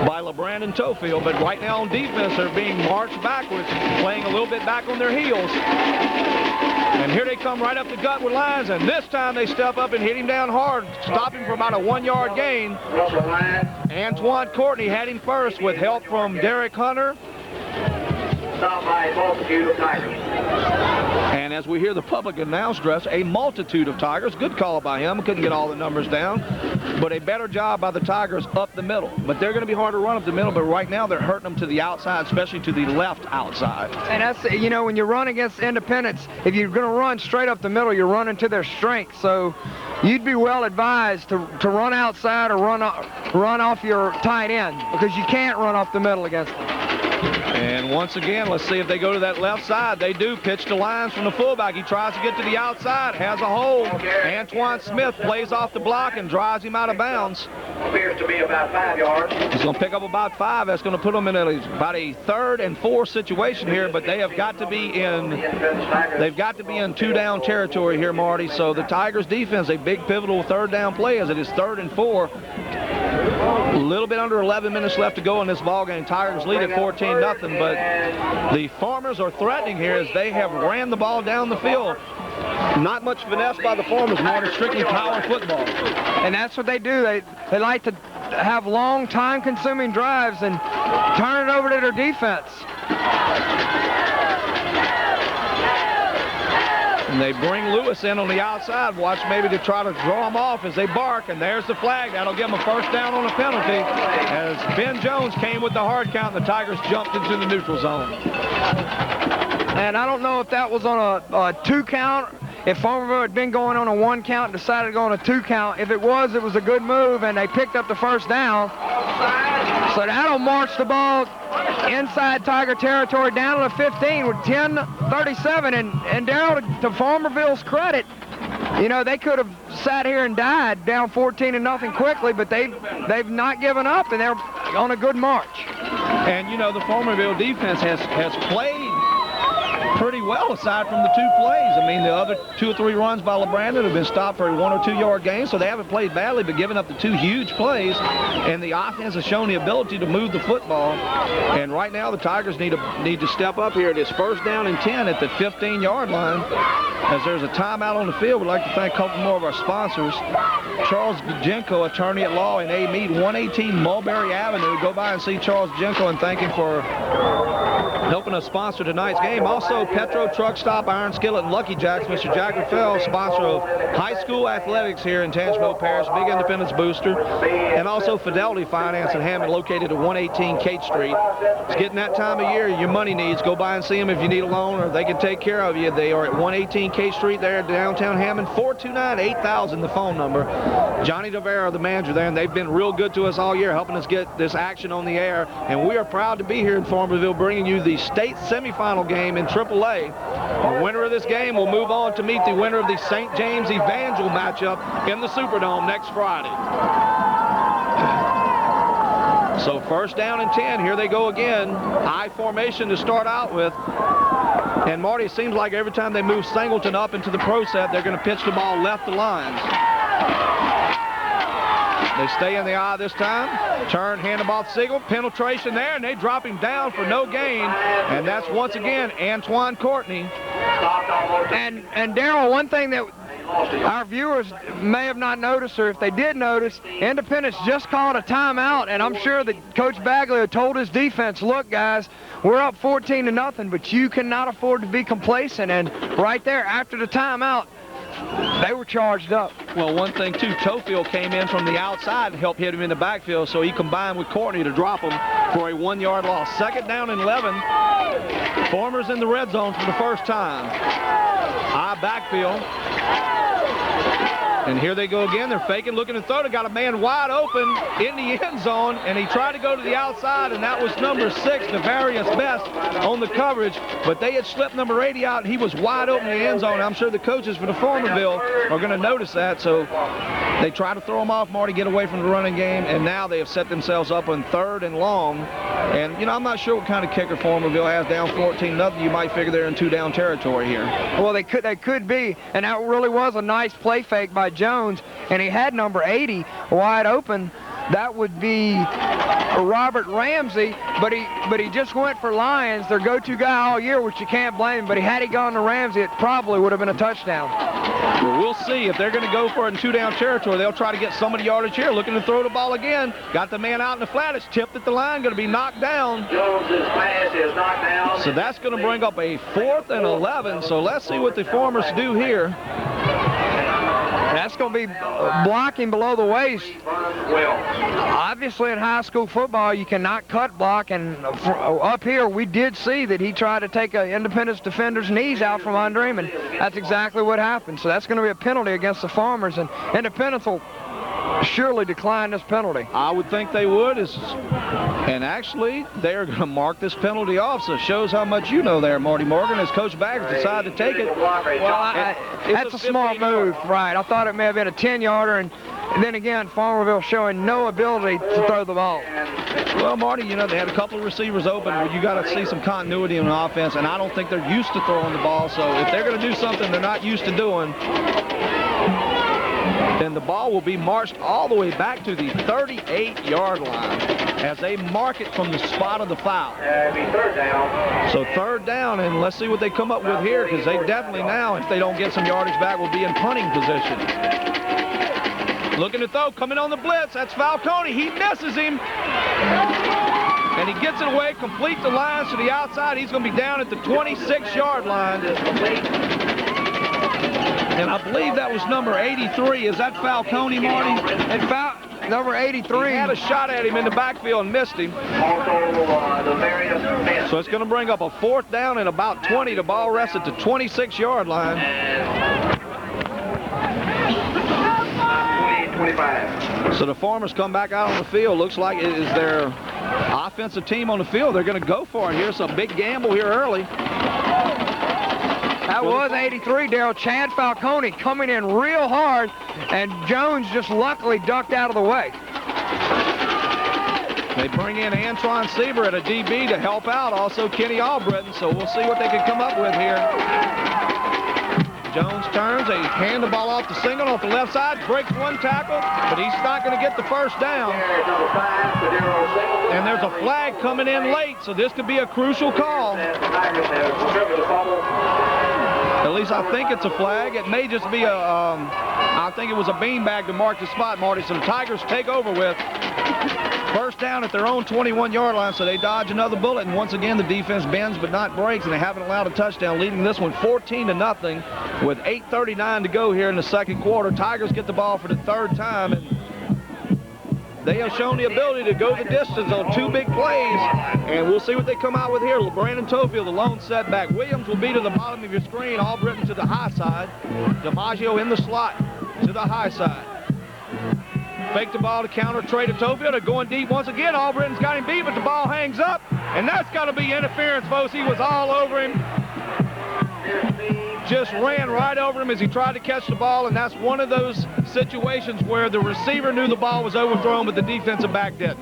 by LeBrandon Tofield. But right now on defense, they're being marched backwards, playing a little bit back on their heels. And here they come right up the gut with Lyons, and this time they step up and hit him down hard, stop him for about a 1-yard gain. Antoine Courtney had him first with help from Derek Hunter. And as we hear the public announce dress, a multitude of Tigers. Good call by him. Couldn't get all the numbers down. But a better job by the Tigers up the middle. But they're going to be hard to run up the middle, but right now they're hurting them to the outside, especially to the left outside. And that's, when you run against Independence, if you're going to run straight up the middle, you're running to their strength. So you'd be well advised to run outside or run off your tight end, because you can't run off the middle against them. And once again, let's see if they go to that left side. They do. Pitch to Lyons from the fullback. He tries to get to the outside, has a hole. Antoine Smith plays off the block and drives him out of bounds. Appears to be about 5 yards. He's going to pick up about 5. That's going to put them in about a 3rd and 4 situation here, but they have got to be in 2-down territory here, Marty. So the Tigers defense, a big pivotal 3rd down play as it is 3rd and 4. A little bit under 11 minutes left to go in this ball game. Tigers lead at 14-0, but the Farmers are threatening here as they have ran the ball down the field. Not much finesse by the Farmers, Marty, strictly power football. And that's what they do. They like to have long, time-consuming drives and turn it over to their defense. And they bring Lewis in on the outside. Watch maybe to try to draw him off as they bark. And there's the flag. That'll give them a 1st down on a penalty. As Ben Jones came with the hard count, the Tigers jumped into the neutral zone. And I don't know if that was on a 2 count. If Farmerville had been going on a 1 count and decided to go on a 2 count. If it was a good move, and they picked up the 1st down. So that'll march the ball inside Tiger territory down to the 15 with 10:37. And Darrell, to Farmerville's credit, they could have sat here and died down 14-0 quickly, but they've not given up, and they're on a good march. And the Farmerville defense has played pretty well aside from the 2 plays. I mean, the other 2 or 3 runs by LeBrandon have been stopped for a 1 or 2 yard gain, so they haven't played badly, but giving up the 2 huge plays, and the offense has shown the ability to move the football. And right now the Tigers need to step up here. It is 1st down and 10 at the 15-yard line. As there's a timeout on the field, we'd like to thank a couple more of our sponsors. Charles Jenko, attorney at law in A. Mead, 118 Mulberry Avenue. Go by and see Charles Jenko and thank him for helping us sponsor tonight's game. Also, Petro Truck Stop, Iron Skillet, and Lucky Jacks. Mr. Jack Raffel, sponsor of high school athletics here in Tangipahoa Parish, big independence booster. And also Fidelity Finance in Hammond, located at 118 Kate Street. It's getting that time of year, your money needs. Go by and see them if you need a loan, or they can take care of you. They are at 118 Kate Street there in downtown Hammond. 429-8000, the phone number. Johnny DeVera, the manager there, and they've been real good to us all year, helping us get this action on the air. And we are proud to be here in Farmerville, bringing you the state semifinal game in AAA. The winner of this game will move on to meet the winner of the St. James Evangel matchup in the Superdome next Friday. So 1st down and 10. Here they go again. High formation to start out with. And Marty, it seems like every time they move Singleton up into the pro set, they're going to pitch the ball left to Lyons. They stay in the eye this time. Turn, hand the ball to Siegel. Penetration there, and they drop him down for no gain. And that's once again Antoine Courtney. And Darrell, one thing that our viewers may have not noticed, or if they did notice, Independence just called a timeout, and I'm sure that Coach Bagley told his defense, look, guys, we're up 14-0, but you cannot afford to be complacent. And right there, after the timeout, they were charged up. Well, one thing, too, Tofield came in from the outside and helped hit him in the backfield, so he combined with Courtney to drop him for a 1-yard loss. 2nd down and 11. Farmers in the red zone for the first time. High backfield. And here they go again. They're faking, looking to throw. They got a man wide open in the end zone, and he tried to go to the outside, and that was number 6, Devarius Best, on the coverage. But they had slipped number 80 out, and he was wide open in the end zone. I'm sure the coaches for the Farmerville are going to notice that. So they try to throw him off, Marty, get away from the running game, and now they have set themselves up on 3rd and long. And, you know, I'm not sure what kind of kicker Farmerville has down 14-0. You might figure they're in 2-down territory here. Well, they could be, and that really was a nice play fake by Jones, and he had number 80 wide open. That would be Robert Ramsey, but he just went for Lyons, their go-to guy all year, which you can't blame him. But had he gone to Ramsey, it probably would have been a touchdown. Well, we'll see. If they're going to go for it in 2-down territory, they'll try to get some of the yardage here, looking to throw the ball again. Got the man out in the flat. It's tipped at the line, going to be knocked down. Jones's pass is knocked down. So that's going to bring up a 4th and 11. So let's see what the Farmers do here. That's going to be blocking below the waist. Obviously, in high school football, you cannot cut block, and up here, we did see that he tried to take an Independence defender's knees out from under him, and that's exactly what happened. So that's going to be a penalty against the Farmers, and Independence will surely decline this penalty. I would think they would. And actually, they're going to mark this penalty off, so it shows how much you know there, Marty Morgan, as Coach Baggers decided to take it. Well, that's a smart move, right. I thought it may have been a 10-yarder, and then again, Farmerville showing no ability to throw the ball. Well, Marty, you know, they had a couple of receivers open, but you got to see some continuity in the offense, and I don't think they're used to throwing the ball, so if they're going to do something they're not used to doing, then the ball will be marched all the way back to the 38-yard line as they mark it from the spot of the foul. It'll be 3rd down. So 3rd down, and let's see what they come up with here, because they definitely now, if they don't get some yardage back, will be in punting position. Looking to throw, coming on the blitz. That's Falcone. He misses him. And he gets it away, complete the lines to the outside. He's going to be down at the 26-yard line. And I believe that was number 83. Is that Falcone, Marty? And number 83. He had a shot at him in the backfield and missed him. So it's going to bring up a 4th down and about 20. The ball rests at the 26-yard line. 25. So the Farmers come back out on the field. Looks like it is their offensive team on the field. They're going to go for it here. It's a big gamble here early. That was 83, Darrell. Chad Falcone coming in real hard, and Jones just luckily ducked out of the way. They bring in Antoine Sieber at a DB to help out, also Kenny Albritton, so we'll see what they can come up with here. Jones turns, they hand the ball off to Single off the left side, breaks one tackle, but he's not going to get the first down. And there's a flag coming in late, so this could be a crucial call. At least I think it's a flag. It may just be I think it was a beanbag to mark the spot, Marty. So the Tigers take over with first down at their own 21-yard line, so they dodge another bullet. And once again, the defense bends but not breaks, and they haven't allowed a touchdown, leading this one 14-0 with 8:39 to go here in the 2nd quarter. Tigers get the ball for the 3rd time, and they have shown the ability to go the distance on 2 big plays, and we'll see what they come out with here. Brandon Tofield, the lone setback. Williams will be to the bottom of your screen. Albritton to the high side. DiMaggio in the slot to the high side. Fake the ball to counter, trade to Tofield. They're going deep once again. Albritton's got him beat, but the ball hangs up, and that's got to be interference, folks. He was all over him. Just ran right over him as he tried to catch the ball, and that's one of those situations where the receiver knew the ball was overthrown, but the defensive back didn't.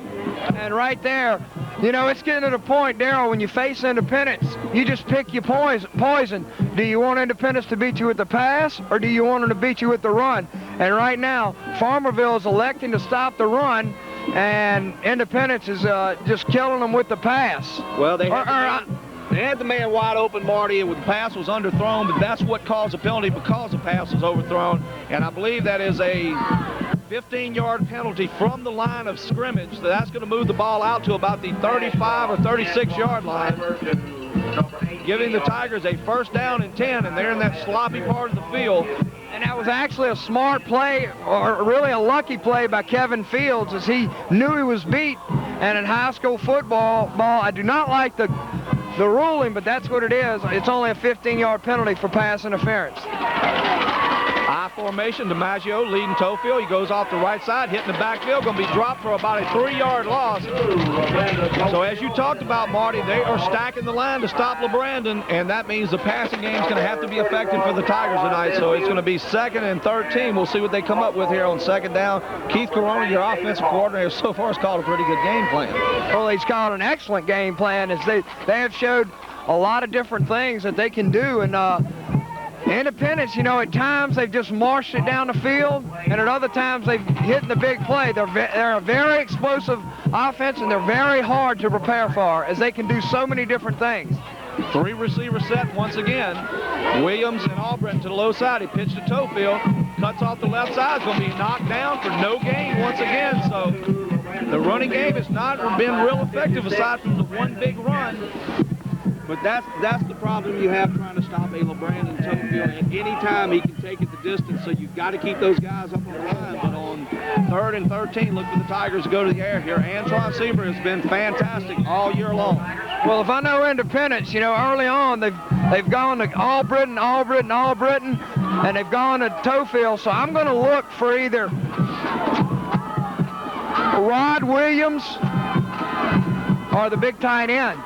And right there, you know, it's getting to the point, Darrell, when you face Independence, you just pick your poison. Do you want Independence to beat you with the pass, or do you want them to beat you with the run? And right now, Farmerville is electing to stop the run, and Independence is just killing them with the pass. Well, they They had the man wide open, Marty, and the pass was underthrown, but that's what caused the penalty because the pass was overthrown. And I believe that is a 15-yard penalty from the line of scrimmage. So that's going to move the ball out to about the 35 or 36-yard line, giving the Tigers a 1st down and 10, and they're in that sloppy part of the field. And that was actually a smart play, or really a lucky play by Kevin Fields, as he knew he was beat. And in high school football, I do not like the ruling, but that's what it is. It's only a 15-yard penalty for pass interference. I formation, DiMaggio leading Tofield. He goes off the right side, hitting the backfield, going to be dropped for about a 3-yard loss. So as you talked about, Marty, they are stacking the line to stop LeBrandon, and that means the passing game is going to have to be effective for the Tigers tonight. So it's going to be 2nd and 13. We'll see what they come up with here on 2nd down. Keith Corona, your offensive coordinator, so far has called a pretty good game plan. Well, he's called an excellent game plan, as they have showed a lot of different things that they can do. And Independence, you know, at times they've just marched it down the field, and at other times they've hit the big play. They're a very explosive offense, and they're very hard to prepare for, as they can do so many different things. 3 receiver set once again. Williams and Albritton to the low side. He pitched to Tofield, cuts off the left side, going to be knocked down for no gain once again. So the running game has not been real effective aside from the one big run. But that's the problem you have trying to stop a LeBrandon Tofield. At any time he can take it the distance, so you've got to keep those guys up on the line. But on 3rd and 13, look for the Tigers to go to the air here. Antoine Seaver has been fantastic all year long. Well, if I know Independence, you know, early on they've gone to Albritton, and they've gone to Tofield. So I'm going to look for either Rod Williams or the big tight end.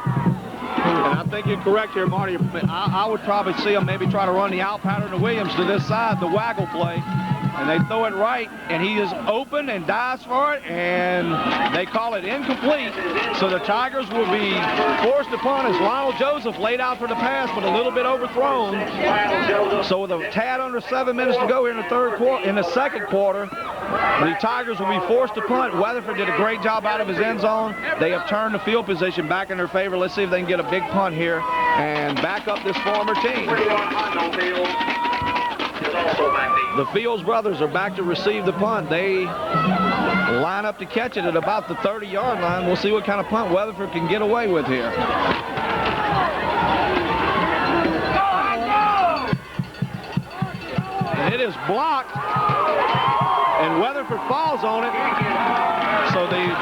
And I think you're correct here, Marty. I would probably see them maybe try to run the out pattern to Williams to this side, the waggle play. And they throw it right, and he is open and dives for it, and they call it incomplete. So the Tigers will be forced upon as Lionel Joseph laid out for the pass, but a little bit overthrown. So with a tad under 7 minutes to go here in the second quarter, the Tigers will be forced to punt. Weatherford did a great job out of his end zone. They have turned the field position back in their favor. Let's see if they can get a big punt here and back up this former team. The Fields brothers are back to receive the punt. They line up to catch it at about the 30-yard line. We'll see what kind of punt Weatherford can get away with here. And it is blocked, and Weatherford falls on it. So the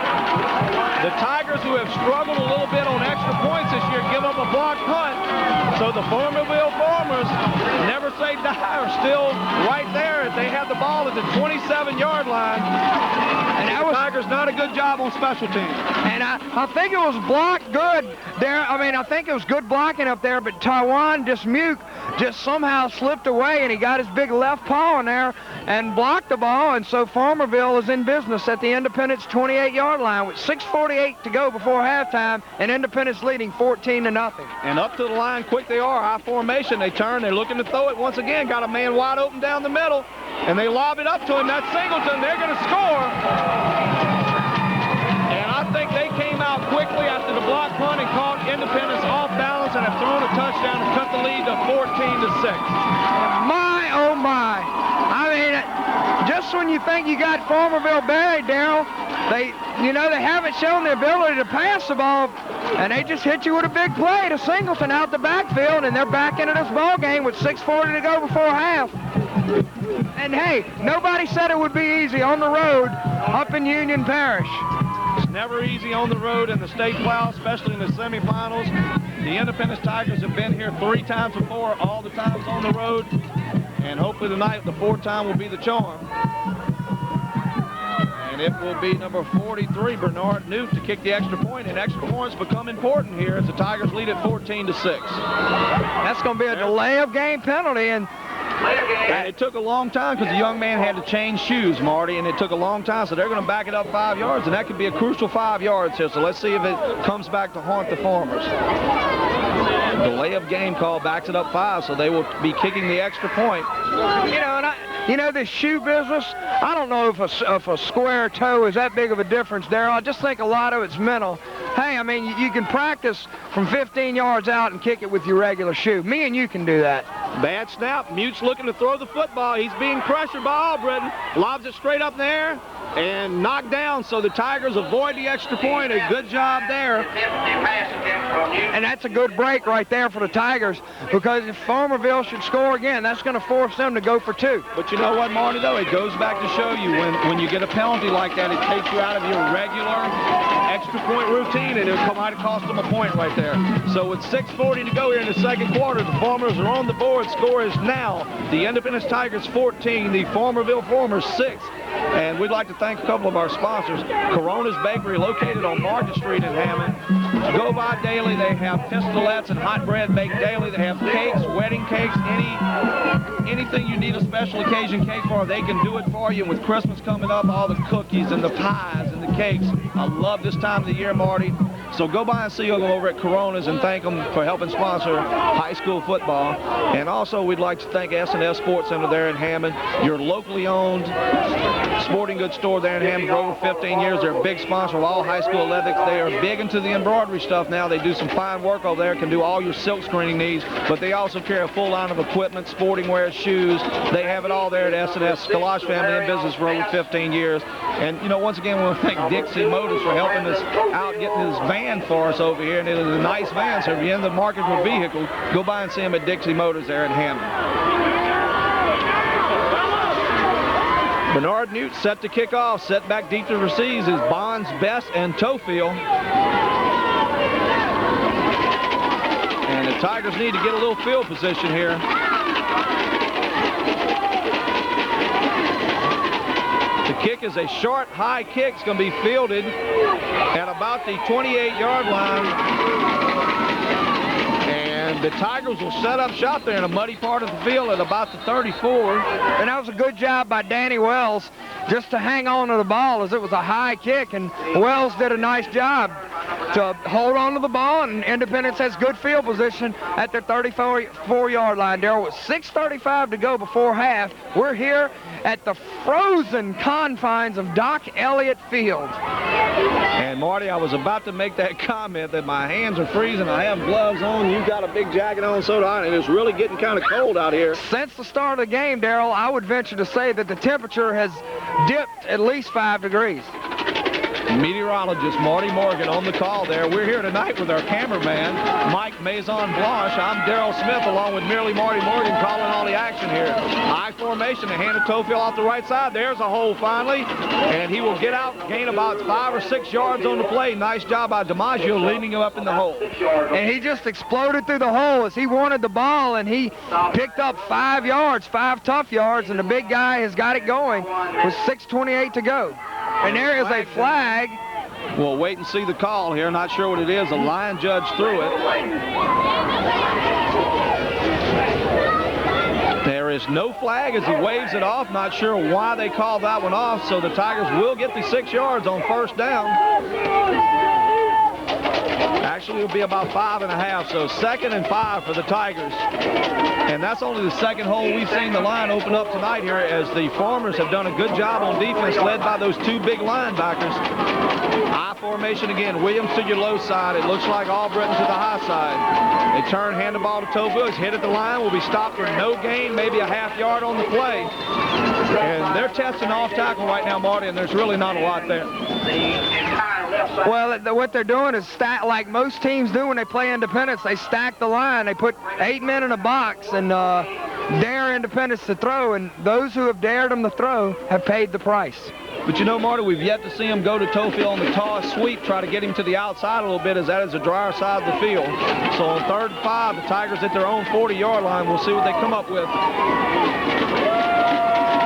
Tigers, who have struggled a little bit on extra points this year, give up a blocked punt. So the Farmerville Farmers, never say die, are still right there. They have the ball at the 27-yard line. And that was, Tigers not a good job on special teams. And I think it was blocked good there. I mean, I think it was good blocking up there, but Taiwan Dismuke just somehow slipped away, and he got his big left paw in there and blocked the ball. And so Farmerville is in business at the Independence 28-yard line with 6:48 to go before halftime, and Independence leading 14-0. And up to the line quick they are. High formation. They turn. They're looking to throw it once again. Got a man wide open down the middle, and they lob it up to him. That's Singleton. They're going to score. And I think they came out quickly after the block punt and caught Independence off balance and have thrown a touchdown and cut the lead to 14-6. My, oh my. I mean, just when you think you got Farmerville buried, Darryl, they haven't shown the ability to pass the ball, and they just hit you with a big play to Singleton out the backfield, and they're back into this ball game with 6:40 to go before half. And hey, nobody said it would be easy on the road up in Union Parish. It's never easy on the road in the state plow, especially in the semifinals. The Independence Tigers have been here 3 times before, all the times on the road. And hopefully tonight, the 4th time will be the charm. And it will be number 43, Bernard Newt, to kick the extra point. And extra points become important here as the Tigers lead at 14-6. That's going to be a delay of game penalty. And it took a long time because the young man had to change shoes, Marty, and it took a long time. So they're going to back it up 5 yards, and that could be a crucial 5 yards here. So let's see if it comes back to haunt the Farmers. Delay of game call backs it up 5, so they will be kicking the extra point. You know, this shoe business, I don't know if a square toe is that big of a difference, Darryl. I just think a lot of it's mental. hey, I mean, you can practice from 15 yards out and kick it with your regular shoe. Me and you can do that. Bad snap. Mute's looking to throw the football. He's being pressured by Albritton. Lobs it straight up in the air and knocked down, so the Tigers avoid the extra point. A good job there. And that's a good break right there for the Tigers, because if Farmerville should score again, that's going to force them to go for 2. But you know what, Marty, though? It goes back to show you when you get a penalty like that, it takes you out of your regular extra point routine, and it might have cost them a point right there. So with 6:40 to go here in the second quarter, the Farmers are on the board. Score is now the Independence Tigers 14, the Farmerville Farmers 6. And we'd like to thank a couple of our sponsors. Corona's Bakery, located on Market Street in Hammond. Go by daily. They have pistolets and hot bread baked daily. They have cakes, wedding cakes, anything you need a special occasion cake for, they can do it for you. With Christmas coming up, all the cookies and the pies and the cakes. I love this time of the year, Marty. So go by and see them over at Corona's and thank them for helping sponsor high school football. And also, we'd like to thank S&S Sports Center there in Hammond, your locally owned sporting goods store there in Hammond for over 15 years. They're a big sponsor of all high school athletics. They are big into the embroidery stuff now. They do some fine work over there, can do all your silk screening needs, but they also carry a full line of equipment, sporting wear, shoes. They have it all there at S&S. Skalosh family in business for over 15 years. And, you know, once again, we want to thank Dixie Motors for helping us out, getting this van for us over here. And it is a nice van, so if you're in the market for a vehicle, go by and see them at Dixie Motors there in Hammond. Bernard Newt set to kick off. Set back deep to receive is Bonds, Best, and Tofield. And the Tigers need to get a little field position here. The kick is a short, high kick. It's going to be fielded at about the 28-yard line. And the Tigers will set up shop there in a muddy part of the field at about the 34. And that was a good job by Danny Wells just to hang on to the ball, as it was a high kick. And Wells did a nice job to hold on to the ball, and Independence has good field position at their 34-yard line. There was 6:35 to go before half. We're here at the frozen confines of Doc Elliott Field. And Marty, I was about to make that comment that my hands are freezing. I have gloves on. You've got a big jacket on, so do I, and it's really getting kind of cold out here. Since the start of the game, Darrell, I would venture to say that the temperature has dipped at least 5 degrees. Meteorologist Marty Morgan on the call there. We're here tonight with our cameraman, Mike Maison Blanche. I'm Darrell Smith, along with merely Marty Morgan, calling all the action here. High formation, the hand of Tofield off the right side. There's a hole finally, and he will get out, gain about 5 or 6 yards on the play. Nice job by DiMaggio leading him up in the hole. And he just exploded through the hole as he wanted the ball, and he picked up 5 yards, 5 tough yards, and the big guy has got it going with 6:28 to go. And there is a flag. We'll wait and see the call here. Not sure what it is. The line judge threw it. There is no flag as he waves it off. Not sure why they called that one off. So the Tigers will get the 6 yards on first down. Actually, it'll be about 5.5, so 2nd and 5 for the Tigers. And that's only the second hole we've seen the line open up tonight here, as the Farmers have done a good job on defense, led by those 2 big linebackers. High formation again. Williams to your low side. It looks like Albritton to the high side. They turn, hand the ball to Tofield. He's hit at the line. Will be stopped for no gain, maybe a half yard on the play. And they're testing off tackle right now, Marty, and there's really not a lot there. Well, what they're doing is stack, like most teams do when they play Independence. They stack the line. They put 8 men in a box and dare Independence to throw, and those who have dared them to throw have paid the price. But you know, Marty, we've yet to see him go to Tofield on the toss sweep, try to get him to the outside a little bit, as that is the drier side of the field. So on 3rd and 5, the Tigers at their own 40-yard line. We'll see what they come up with.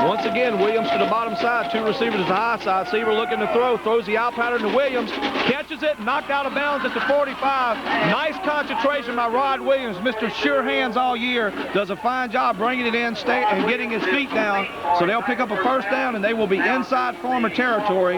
Once again, Williams to the bottom side, 2 receivers to the high side. Seaver looking to throw, throws the out pattern to Williams, catches it, knocked out of bounds at the 45. Nice concentration by Rod Williams, Mr. Sure Hands all year. Does a fine job bringing it in and getting his feet down. So they'll pick up a first down, and they will be inside Farmer territory.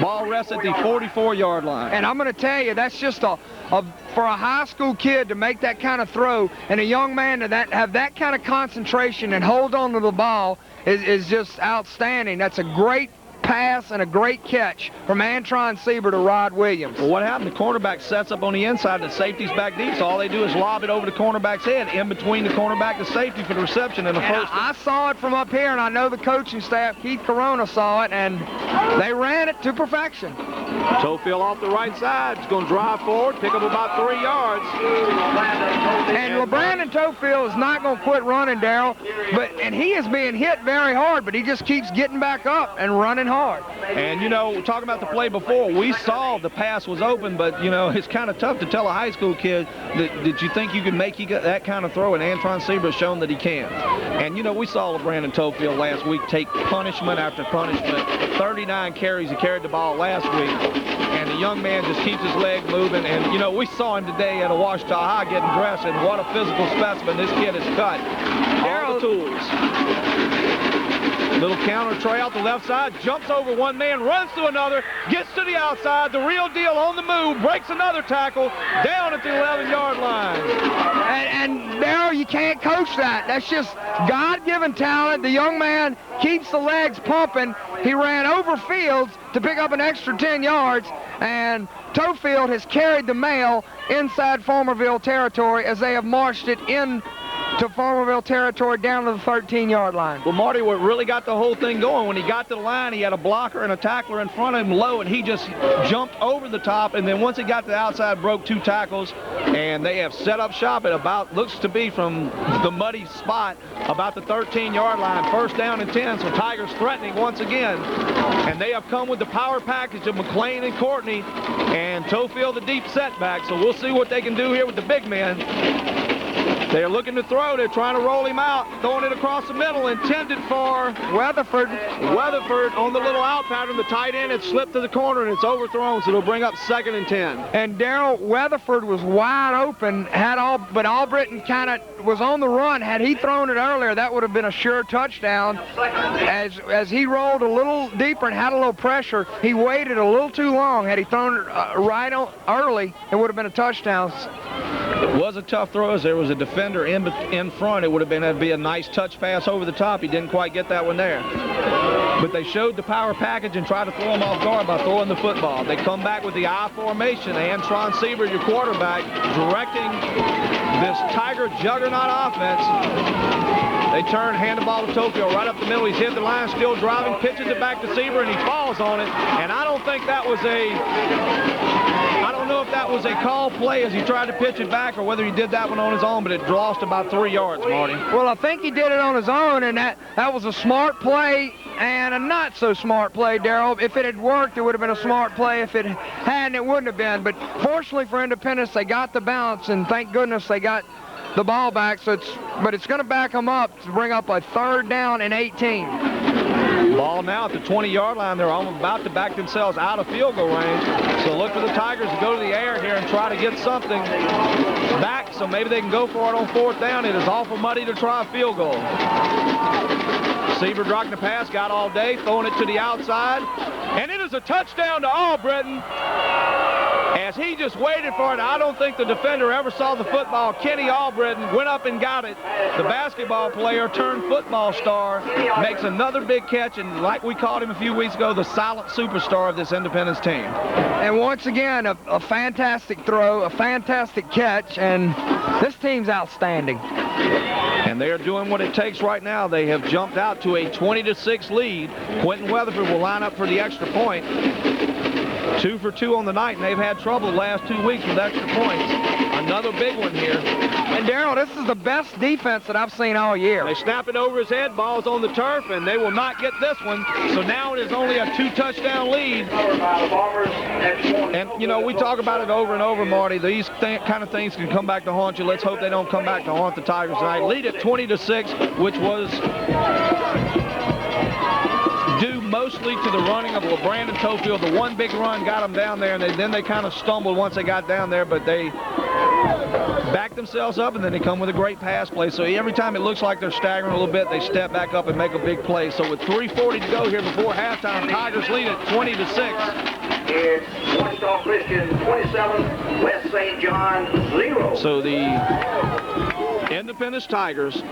Ball rests at the 44-yard line. And I'm going to tell you, that's just for a high school kid to make that kind of throw, and a young man to have that kind of concentration and hold on to the ball is just outstanding. That's a great pass and a great catch from Antron Sieber to Rod Williams. Well, what happened? The cornerback sets up on the inside, and the safety's back deep, so all they do is lob it over the cornerback's head, in between the cornerback and safety for the reception and the first. I saw it from up here, and I know the coaching staff, Keith Corona, saw it, and they ran it to perfection. Tofield off the right side. It's going to drive forward, pick up about 3 yards. And LeBrandon Tofield is not going to quit running, Darrell, and he is being hit very hard, but he just keeps getting back up and running hard. And, you know, talking about the play before, we saw the pass was open, but, you know, it's kind of tough to tell a high school kid that you think you can make that kind of throw, and Antron Sieber has shown that he can. And, you know, we saw LeBrandon Tofield last week take punishment after punishment. 39 carries, he carried the ball last week, and the young man just keeps his leg moving. And, you know, we saw him today at a Ouachita High getting dressed, and what a physical specimen this kid has cut. All the tools. Little counter tray out the left side, jumps over one man, runs to another, gets to the outside, the real deal on the move, breaks another tackle, down at the 11-yard line. And Darrell, you can't coach that. That's just God-given talent. The young man keeps the legs pumping. He ran over Fields to pick up an extra 10 yards, and Tofield has carried the mail inside Farmerville territory as they have marched it in to Farmerville territory down to the 13-yard line. Well, Marty, what really got the whole thing going, when he got to the line, he had a blocker and a tackler in front of him low, and he just jumped over the top, and then once he got to the outside, broke 2 tackles, and they have set up shop at about, looks to be from the muddy spot, about the 13-yard line, first down and 10, so Tigers threatening once again, and they have come with the power package of McLean and Courtney, and Tofield the deep setback, so we'll see what they can do here with the big men. They're looking to throw. They're trying to roll him out, throwing it across the middle, intended for Weatherford. Weatherford on the little out pattern. The tight end had slipped to the corner, and it's overthrown, so it'll bring up 2nd and 10. And Darrell, Weatherford was wide open, but Albritton kind of was on the run. Had he thrown it earlier, that would have been a sure touchdown. As he rolled a little deeper and had a little pressure, he waited a little too long. Had he thrown it right on early, it would have been a touchdown. It was a tough throw as there was a defender in front. It would have been that'd be a nice touch pass over the top. He didn't quite get that one there. But they showed the power package and tried to throw him off guard by throwing the football. They come back with the I formation. Antron Sieber, your quarterback, directing this Tiger juggernaut offense. They turn, hand the ball to Tofield right up the middle. He's hit the line, still driving, pitches it back to Sieber, and he falls on it. And I don't think that was I don't know if that was a call play as he tried to pitch it back or whether he did that one on his own, but it lost about 3 yards, Marty. Well, I think he did it on his own, and that was a smart play and a not so smart play, Darrell. If it had worked, it would have been a smart play. If it hadn't, it wouldn't have been. But fortunately for Independence, they got the bounce, and thank goodness they got the ball back. But it's going to back them up to bring up a 3rd down and 18. Ball now at the 20-yard line. They're almost about to back themselves out of field goal range. So look for the Tigers to go to the air here and try to get something back, so maybe they can go for it on 4th down. It is awful muddy to try a field goal. Sieber dropping the pass, got all day, throwing it to the outside. And it is a touchdown to Albritton. As he just waited for it, I don't think the defender ever saw the football. Kenny Albritton went up and got it. The basketball player turned football star makes another big catch, and like we called him a few weeks ago, the silent superstar of this Independence team. And once again, a fantastic throw, a fantastic catch, and this team's outstanding. And they are doing what it takes right now. They have jumped out to a 20-6 lead. Quentin Weatherford will line up for the extra point. 2 for 2 on the night, and they've had trouble the last 2 weeks with extra points. Another big one here. And Darrell, this is the best defense that I've seen all year. They snap it over his head, ball's on the turf, and they will not get this one. So now it is only a 2-touchdown lead. And, you know, we talk about it over and over, Marty. These kind of things can come back to haunt you. Let's hope they don't come back to haunt the Tigers tonight. Lead at 20-6, which was due mostly to the running of LeBrandon Tofield. The one big run got them down there, and then they kind of stumbled once they got down there, but they back themselves up, and then they come with a great pass play. So every time it looks like they're staggering a little bit, they step back up and make a big play. So with 3:40 to go here before halftime, Tigers lead at 20-6. It's Wichita Christian 27, West St. John 0. So the Independence Independence Tigers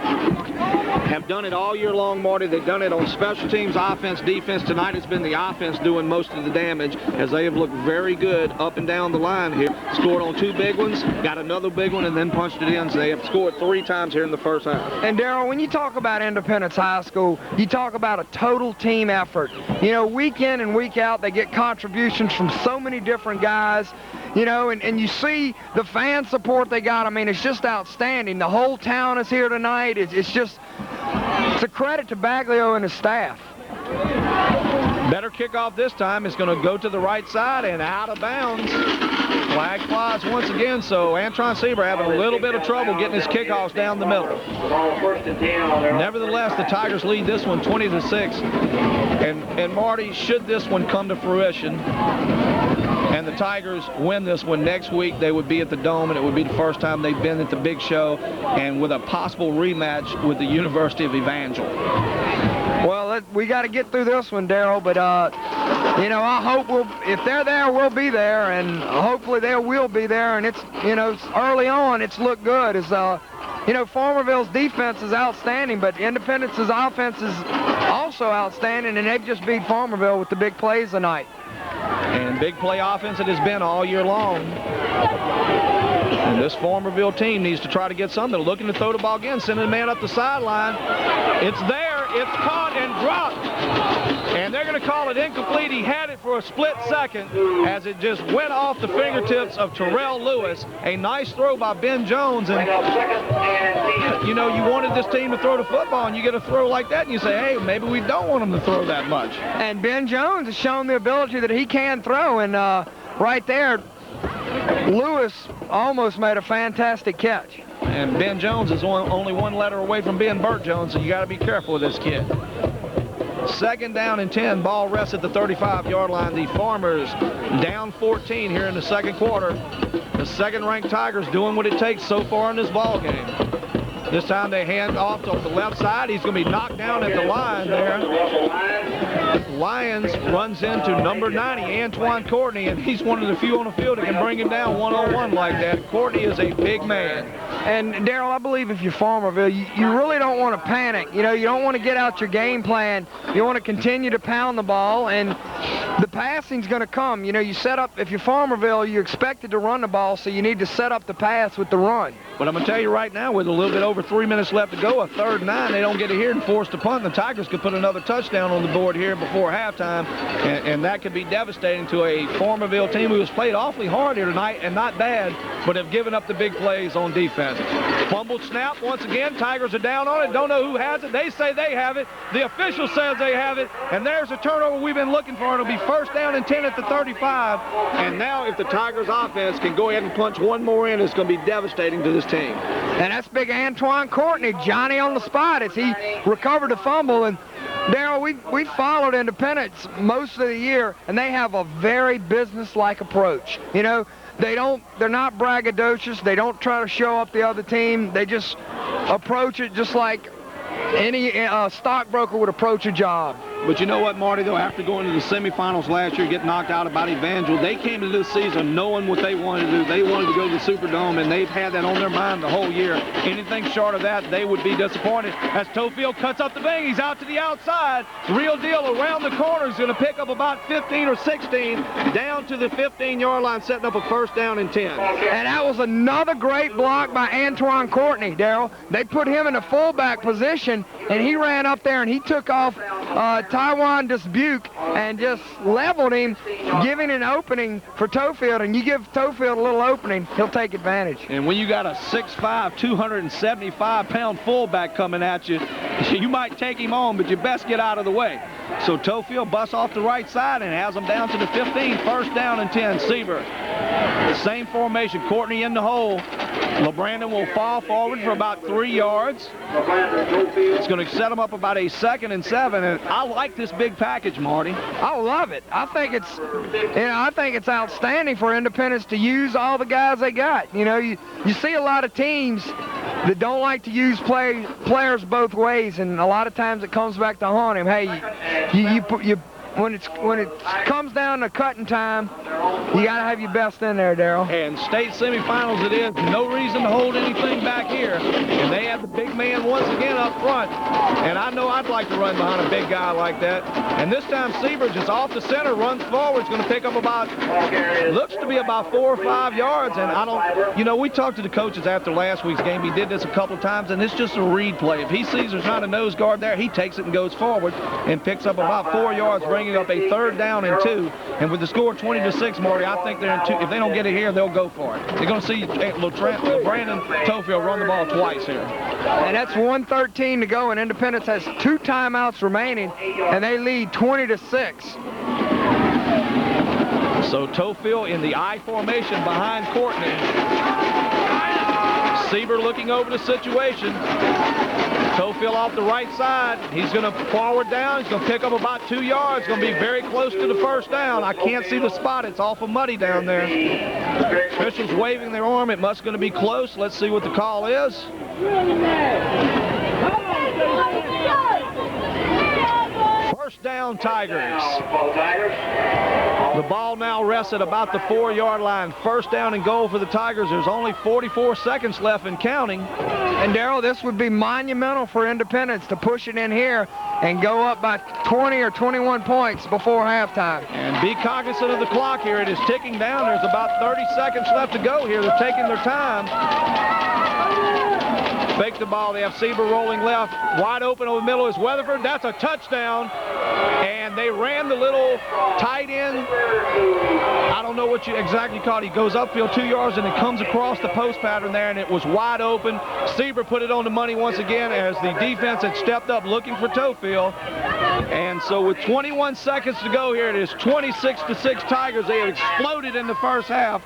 have done it all year long, Marty. They've done it on special teams, offense, defense. Tonight it's been the offense doing most of the damage as they have looked very good up and down the line here. Scored on 2 big ones, got another big one, and then punched it in. So they have scored 3 times here in the first half. And Darrell, when you talk about Independence High School, you talk about a total team effort. You know, week in and week out, they get contributions from so many different guys. You know, and you see the fan support they got. I mean, it's just outstanding. The whole town is here tonight. It's a credit to Baglio and his staff. Better kickoff this time. It's going to go to the right side and out of bounds. Flag flies once again, so Antron Sieber having a little bit of trouble getting his kickoffs down the middle. Nevertheless, the Tigers lead this one 20-6. And Marty, should this one come to fruition, and the Tigers win this one next week, they would be at the Dome, and it would be the first time they've been at the big show, and with a possible rematch with the University of Evangel. Well, we got to get through this one, Darrell, but, you know, I hope if they're there, we'll be there, and hopefully they will be there, and it's, you know, early on, it's looked good. As, you know, Farmerville's defense is outstanding, but Independence's offense is also outstanding, and they've just beat Farmerville with the big plays tonight. And big play offense it has been all year long. And this Farmerville team needs to try to get something. They're looking to throw the ball again, sending a man up the sideline. It's there, it's caught and dropped. And they're going to call it incomplete. He had it for a split second as it just went off the fingertips of Terrell Lewis. A nice throw by Ben Jones. And, you know, you wanted this team to throw the football, and you get a throw like that, and you say, hey, maybe we don't want them to throw that much. And Ben Jones has shown the ability that he can throw, and right there, Lewis almost made a fantastic catch. And Ben Jones is only 1 letter away from being Burt Jones, so you got to be careful with this kid. 2nd down and 10. Ball rests at the 35-yard line. The Farmers down 14 here in the second quarter. The second-ranked Tigers doing what it takes so far in this ball game. This time they hand off to the left side. He's going to be knocked down at the line there. Lyons runs into number 90, Antoine Courtney, and he's one of the few on the field that can bring him down one-on-one like that. Courtney is a big man. And, Darrell, I believe if you're Farmerville, you really don't want to panic. You know, you don't want to get out your game plan. You want to continue to pound the ball, and the passing's going to come. You know, you set up, if you're Farmerville, you're expected to run the ball, so you need to set up the pass with the run. But I'm going to tell you right now, with a little bit over 3 minutes left to go, a 3rd and 9, they don't get it here and force to punt. The Tigers could put another touchdown on the board here before halftime, and that could be devastating to a Farmerville team who has played awfully hard here tonight and not bad, but have given up the big plays on defense. Fumbled snap once again. Tigers are down on it. Don't know who has it. They say they have it. The official says they have it, and there's a turnover we've been looking for. It'll be 1st down and 10 at the 35, and now if the Tigers offense can go ahead and punch one more in, it's going to be devastating to this team. And that's big Antoine Courtney, Johnny on the spot as he recovered the fumble. And Darrell, we followed Independence most of the year, and they have a very business-like approach. You know, they're not braggadocious. They don't try to show up the other team. They just approach it just like any stockbroker would approach a job. But you know what, Marty, though, after going to the semifinals last year, getting knocked out by Evangel, they came into this season knowing what they wanted to do. They wanted to go to the Superdome, and they've had that on their mind the whole year. Anything short of that, they would be disappointed. As Tofield cuts up the bang, he's out to the outside. Real deal around the corner. He's going to pick up about 15 or 16 down to the 15-yard line, setting up a 1st down and 10. And that was another great block by Antoine Courtney, Darrell. They put him in a fullback position, and he ran up there, and he took off Taiwan Disbuke and just leveled him, giving an opening for Tofield. And you give Tofield a little opening, he'll take advantage. And when you got a 6'5", 275-pound fullback coming at you, you might take him on, but you best get out of the way. So Tofield busts off the right side and has him down to the 15, 1st down and 10. Sieber, same formation, Courtney in the hole. LeBrandon will fall forward for about 3 yards. It's going to set him up about a 2nd and 7, and I like this big package, Marty. I love it. I think it's outstanding for Independence to use all the guys they got. You know, you see a lot of teams that don't like to use players both ways, and a lot of times it comes back to haunt him. Hey, you when it comes down to cutting time, you got to have your best in there, Darryl. And state semifinals it is. No reason to hold anything back here. And they have the big man once again up front. And I know I'd like to run behind a big guy like that. And this time Sieber just off the center, runs forward. It's going to pick up about, looks to be about 4 or 5 yards. And I don't, you know, we talked to the coaches after last week's game. He did this a couple of times, and it's just a read play. If he sees there's not a nose guard there, he takes it and goes forward and picks up about 4 yards, bringing up a 3rd down and 2. And with the score 20-6, Marty, I think they're in 2. If they don't get it here, they'll go for it. They're going to see Brandon Tofield run the ball twice here. And that's 1:13 to go, and Independence has 2 timeouts remaining, and they lead 20-6. So Tofield in the I formation behind Courtney. Sieber looking over the situation. Tofield off the right side. He's going to forward down. He's going to pick up about 2 yards. Going to be very close to the 1st down. I can't see the spot. It's awful muddy down there. Officials waving their arm. It must going to be close. Let's see what the call is. First down, Tigers. The ball now rests at about the 4-yard line. First down and goal for the Tigers. There's only 44 seconds left and counting. And Darryl, this would be monumental for Independence to push it in here and go up by 20 or 21 points before halftime. And be cognizant of the clock here. It is ticking down. There's about 30 seconds left to go here. They're taking their time. Fake the ball. They have Sieber rolling left. Wide open over the middle is Weatherford. That's a touchdown. And they ran the little tight end. I don't know what you exactly caught. He goes upfield 2 yards and it comes across the post pattern there, and it was wide open. Sieber put it on the money once again as the defense had stepped up looking for Tofield. And so with 21 seconds to go here, it is 26-6 Tigers. They have exploded in the first half.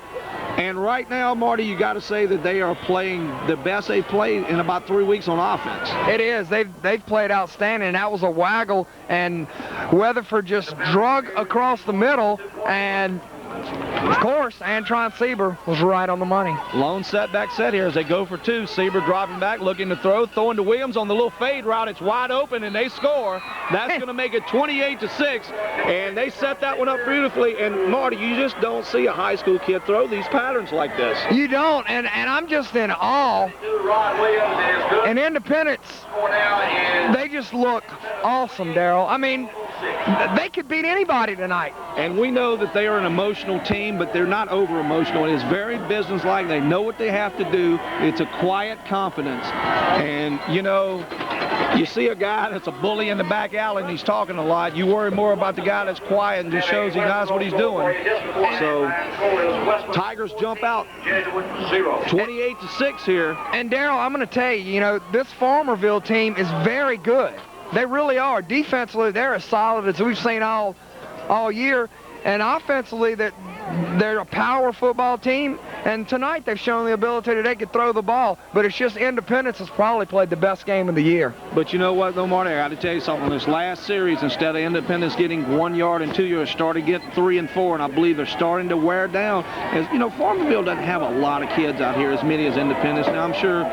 And right now, Marty, you got to say that they are playing the best they've played in about 3 weeks on offense. It is. They've played outstanding. That was a waggle, and Weatherford just drug across the middle, and of course, Antron Sieber was right on the money. Lone setback set here as they go for 2. Sieber dropping back, looking to throw, throwing to Williams on the little fade route. It's wide open, and they score. That's going to make it 28-6, and they set that one up beautifully. And, Marty, you just don't see a high school kid throw these patterns like this. You don't, and I'm just in awe. And Independence, they just look awesome, Darryl. I mean, they could beat anybody tonight. And we know that they are an emotional team, but they're not over-emotional. It is very businesslike. They know what they have to do. It's a quiet confidence. And, you know, you see a guy that's a bully in the back alley and he's talking a lot. You worry more about the guy that's quiet and just shows he knows what he's doing. So, Tigers jump out 28-6 here. And, Darryl, I'm going to tell you, you know, this Farmerville team is very good. They really are. Defensively, they're as solid as we've seen all year. And offensively, they're a power football team. And tonight, they've shown the ability that they could throw the ball. But it's just Independence has probably played the best game of the year. But you know what, though, Marty? I got to tell you something. This last series, instead of Independence getting 1 yard and 2 yards, started getting 3 and 4. And I believe they're starting to wear down. As you know, Farmerville doesn't have a lot of kids out here, as many as Independence. Now, I'm sure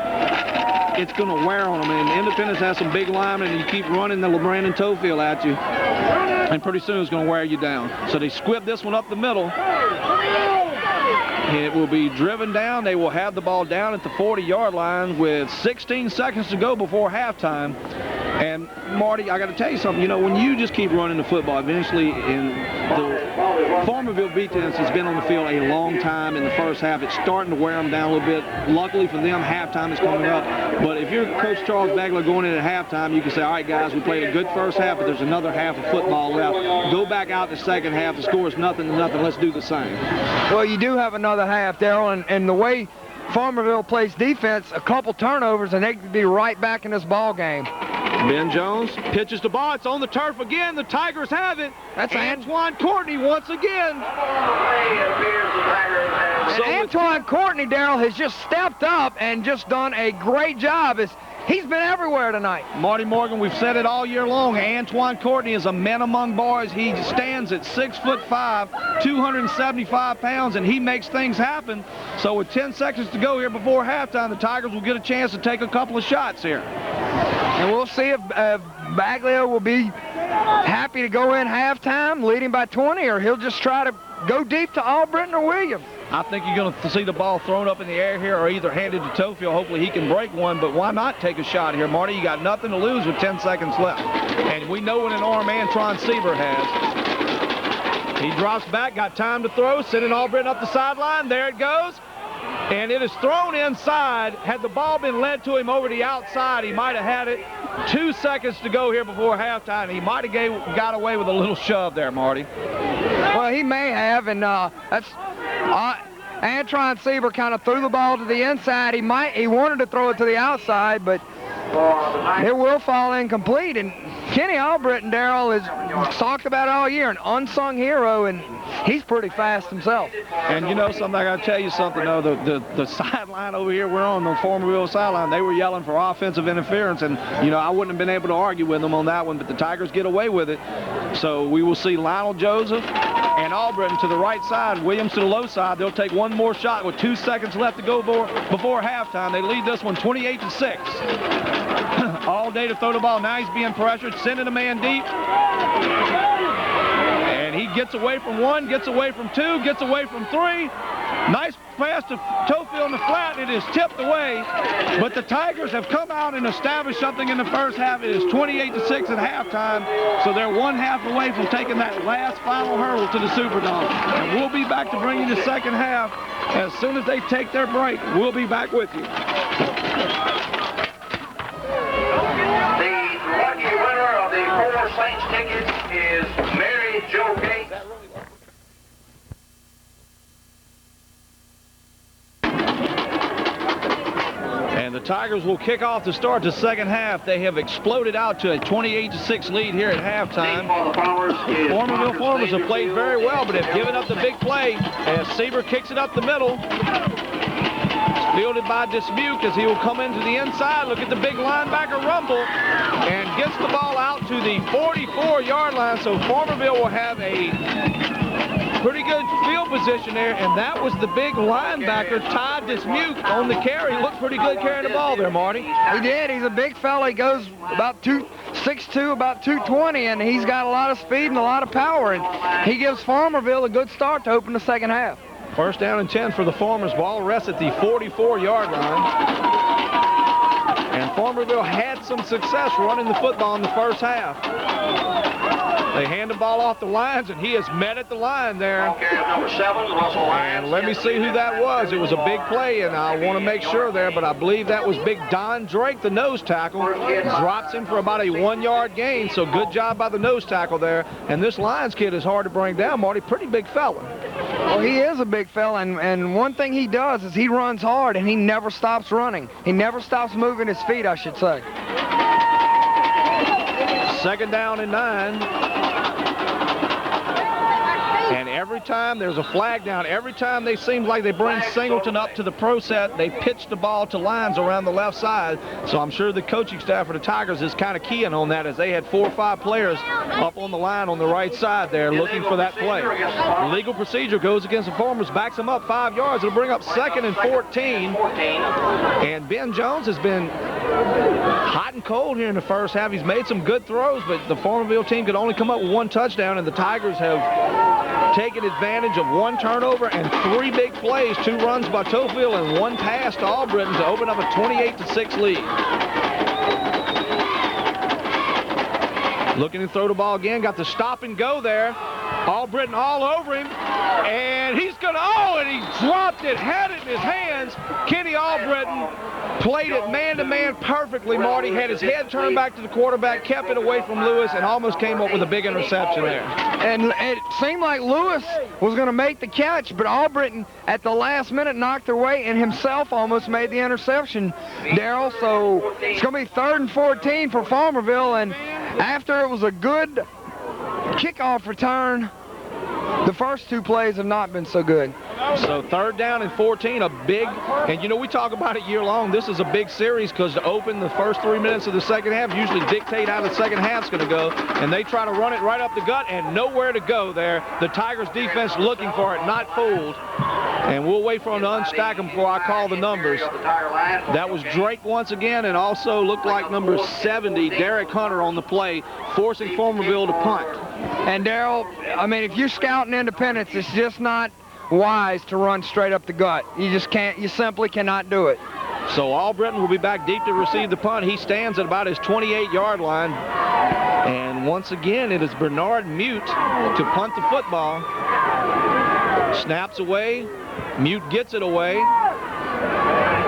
it's going to wear on them. And Independence has some big linemen, and you keep running the Brandon Tofield at you, and pretty soon it's going to wear you down. So they squib this one up the middle. It will be driven down. They will have the ball down at the 40-yard line with 16 seconds to go before halftime. And, Marty, I got to tell you something. You know, when you just keep running the football, eventually in the Farmerville defense has been on the field a long time in the first half. It's starting to wear them down a little bit. Luckily for them, halftime is coming up. But if you're Coach Charles Bagler going in at halftime, you can say, all right, guys, we played a good first half, but there's another half of football left. Go back out the second half. The score is 0-0. Let's do the same. Well, you do have another half, Darryl, and the way Farmerville plays defense, a couple turnovers, and they could be right back in this ball game. Ben Jones pitches the ball. It's on the turf again. The Tigers have it. That's Antoine Courtney once again. And Antoine Courtney, Darryl, has just stepped up and just done a great job. He's been everywhere tonight. Marty Morgan, we've said it all year long. Antoine Courtney is a man among boys. He stands at 6'5", 275 pounds, and he makes things happen. So with 10 seconds to go here before halftime, the Tigers will get a chance to take a couple of shots here. And we'll see if Baglio will be happy to go in halftime leading by 20, or he'll just try to go deep to Albritton or Williams. I think you're going to see the ball thrown up in the air here or either handed to Tofield. Hopefully he can break one, but why not take a shot here, Marty? You got nothing to lose with 10 seconds left. And we know what an arm Antron Sieber has. He drops back, got time to throw, sending Albritton up the sideline. There it goes. And it is thrown inside. Had the ball been led to him over the outside, he might have had it. 2 seconds to go here before halftime. He might have got away with a little shove there, Marty. Well, he may have, and that's Antron Sieber kind of threw the ball to the inside. He wanted to throw it to the outside, but it will fall incomplete. And Kenny Albritton, Darrell, has talked about it all year, an unsung hero, and he's pretty fast himself. And you know something, I got to tell you something, though. The sideline over here, we're on the Farmerville sideline, they were yelling for offensive interference, and, you know, I wouldn't have been able to argue with them on that one, but the Tigers get away with it. So we will see Lionel Joseph and Albritton to the right side, Williams to the low side. They'll take one more shot with 2 seconds left to go before halftime. They lead this one 28-6. All day to throw the ball. Now he's being pressured, sending a man deep. And he gets away from one, gets away from two, gets away from three. Nice pass to Tofield in the flat, and it is tipped away. But the Tigers have come out and established something in the first half. It is 28-6 at halftime, so they're 1 half away from taking that last final hurdle to the Superdome. And we'll be back to bring you the second half as soon as they take their break. We'll be back with you. The lucky winner of the 4 Saints tickets is Mary Jo Gates. And the Tigers will kick off to start the second half. They have exploded out to a 28-6 lead here at halftime. Farmerville Farmers have played very well, but have given up the big play as Sieber kicks it up the middle. It's fielded by Dismuke as he will come into the inside. Look at the big linebacker rumble and gets the ball out to the 44-yard line. So Farmerville will have a pretty good field position there, and that was the big linebacker, Todd Dismuke, on the carry. Looked pretty good carrying the ball there, Marty. He did. He's a big fella. He goes about 6'2", about 220, and he's got a lot of speed and a lot of power, and he gives Farmerville a good start to open the second half. First down and 10 for the Farmers. Ball rests at the 44-yard line. And Farmerville had some success running the football in the first half. They hand the ball off the lines, and he is met at the line there. Number 7, Russell Lyons. And let me see who that was. It was a big play, and I want to make sure there, but I believe that was big Don Drake, the nose tackle. Drops him for about a 1-yard gain, so good job by the nose tackle there. And this Lyons kid is hard to bring down, Marty. Pretty big fella. Well, he is a big fella, and one thing he does is he runs hard, and he never stops running. He never stops moving his feet, I should say. Second down and 9. And every time there's a flag down, every time they seem like they bring Singleton up to the pro set, they pitch the ball to Lyons around the left side. So I'm sure the coaching staff for the Tigers is kind of keying on that as they had 4 or 5 players up on the line on the right side there looking for that play. Legal procedure goes against the Farmers, backs them up 5 yards. It'll bring up 2nd and 14. And Ben Jones has been hot and cold here in the first half. He's made some good throws, but the Farmerville team could only come up with 1 touchdown, and the Tigers have taken advantage of 1 turnover and 3 big plays, 2 runs by Tofield and 1 pass to Albritton to open up a 28-6 lead. Looking to throw the ball again, got the stop and go there. Albritton all over him, and he's gonna, and he dropped it, had it in his hands. Kenny Albritton played it man-to-man perfectly, Marty. Had his head turned back to the quarterback, kept it away from Lewis, and almost came up with a big interception there. And it seemed like Lewis was going to make the catch, but Albritton at the last minute knocked away and himself almost made the interception, Darrell. So it's going to be 3rd and 14 for Farmerville, and after it was a good kickoff return, the first 2 plays have not been so good. So 3rd down and 14, a big, and you know we talk about it year long, this is a big series because to open the first 3 minutes of the second half usually dictate how the second half's going to go, and they try to run it right up the gut and nowhere to go there. The Tigers defense looking for it, not fooled. And we'll wait for him to unstack them before I call the numbers. That was Drake once again, and also looked like number 70, Derek Hunter, on the play, forcing Farmerville to punt. And Darrell, I mean, if you're scouting Independence, it's just not wise to run straight up the gut. You just can't, you simply cannot do it. So Albritton will be back deep to receive the punt. He stands at about his 28-yard line. And once again, it is Bernard Mute to punt the football. Snaps away. Mute gets it away.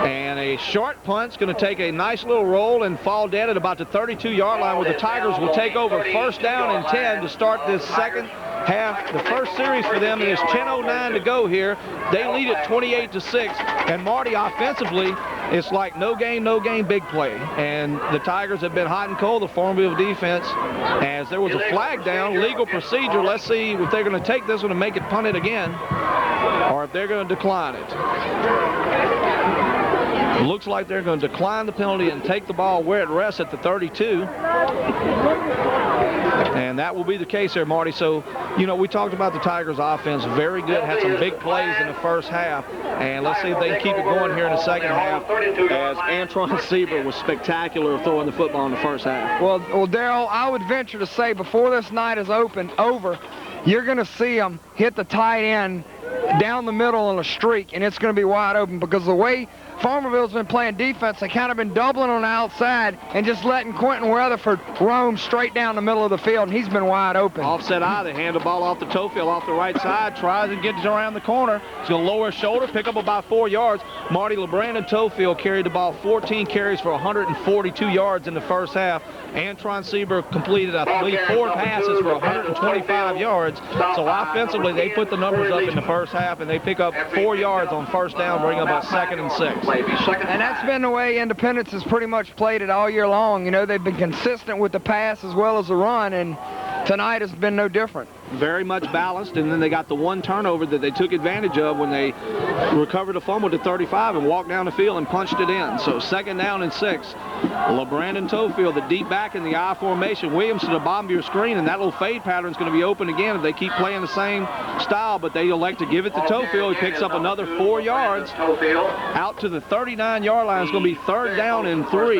And a short punt's going to take a nice little roll and fall dead at about the 32-yard line, where the Tigers will take over. First down and 10 to start this second half. The first series for them, and it's 10:09 to go here. They lead it 28-6. And Marty, offensively, it's like no gain, big play. And the Tigers have been hot and cold, the Farmerville defense, as there was a flag down, legal procedure. Let's see if they're going to take this one and make it punt it again, or if they're going to decline it. Looks like they're going to decline the penalty and take the ball where it rests at the 32. And that will be the case there, Marty. So, you know, we talked about the Tigers' offense. Very good. Had some big plays in the first half. And let's see if they can keep it going here in the second half, as Antron Sieber was spectacular throwing the football in the first half. Well, Darrell, I would venture to say before this night is over, you're going to see them hit the tight end down the middle on a streak, and it's going to be wide open, because the way Farmerville's been playing defense, they kind of been doubling on the outside and just letting Quentin Weatherford roam straight down the middle of the field, and he's been wide open. Offset eye, they hand the ball off to Tofield off the right side, tries and gets around the corner. He's going to lower his shoulder, pick up about 4 yards. Marty LeBrandon Tofield carried the ball 14 carries for 142 yards in the first half. Antron Sieber completed, I believe, 4 passes for 125 yards. So offensively, they put the numbers up in the first half, and they pick up 4 yards on first down, bring up about 2nd and 6. And that's been the way Independence has pretty much played it all year long. You know, they've been consistent with the pass as well as the run, and tonight has been no different. Very much balanced, and then they got the one turnover that they took advantage of when they recovered a fumble to 35 and walked down the field and punched it in. So 2nd down and 6. LeBrandon Tofield, the deep back in the I formation. Williams to the bottom of your screen, and that little fade pattern is going to be open again if they keep playing the same style, but they elect to give it to Tofield. He picks up another 4 yards out to the 39-yard line. It's going to be 3rd down and 3.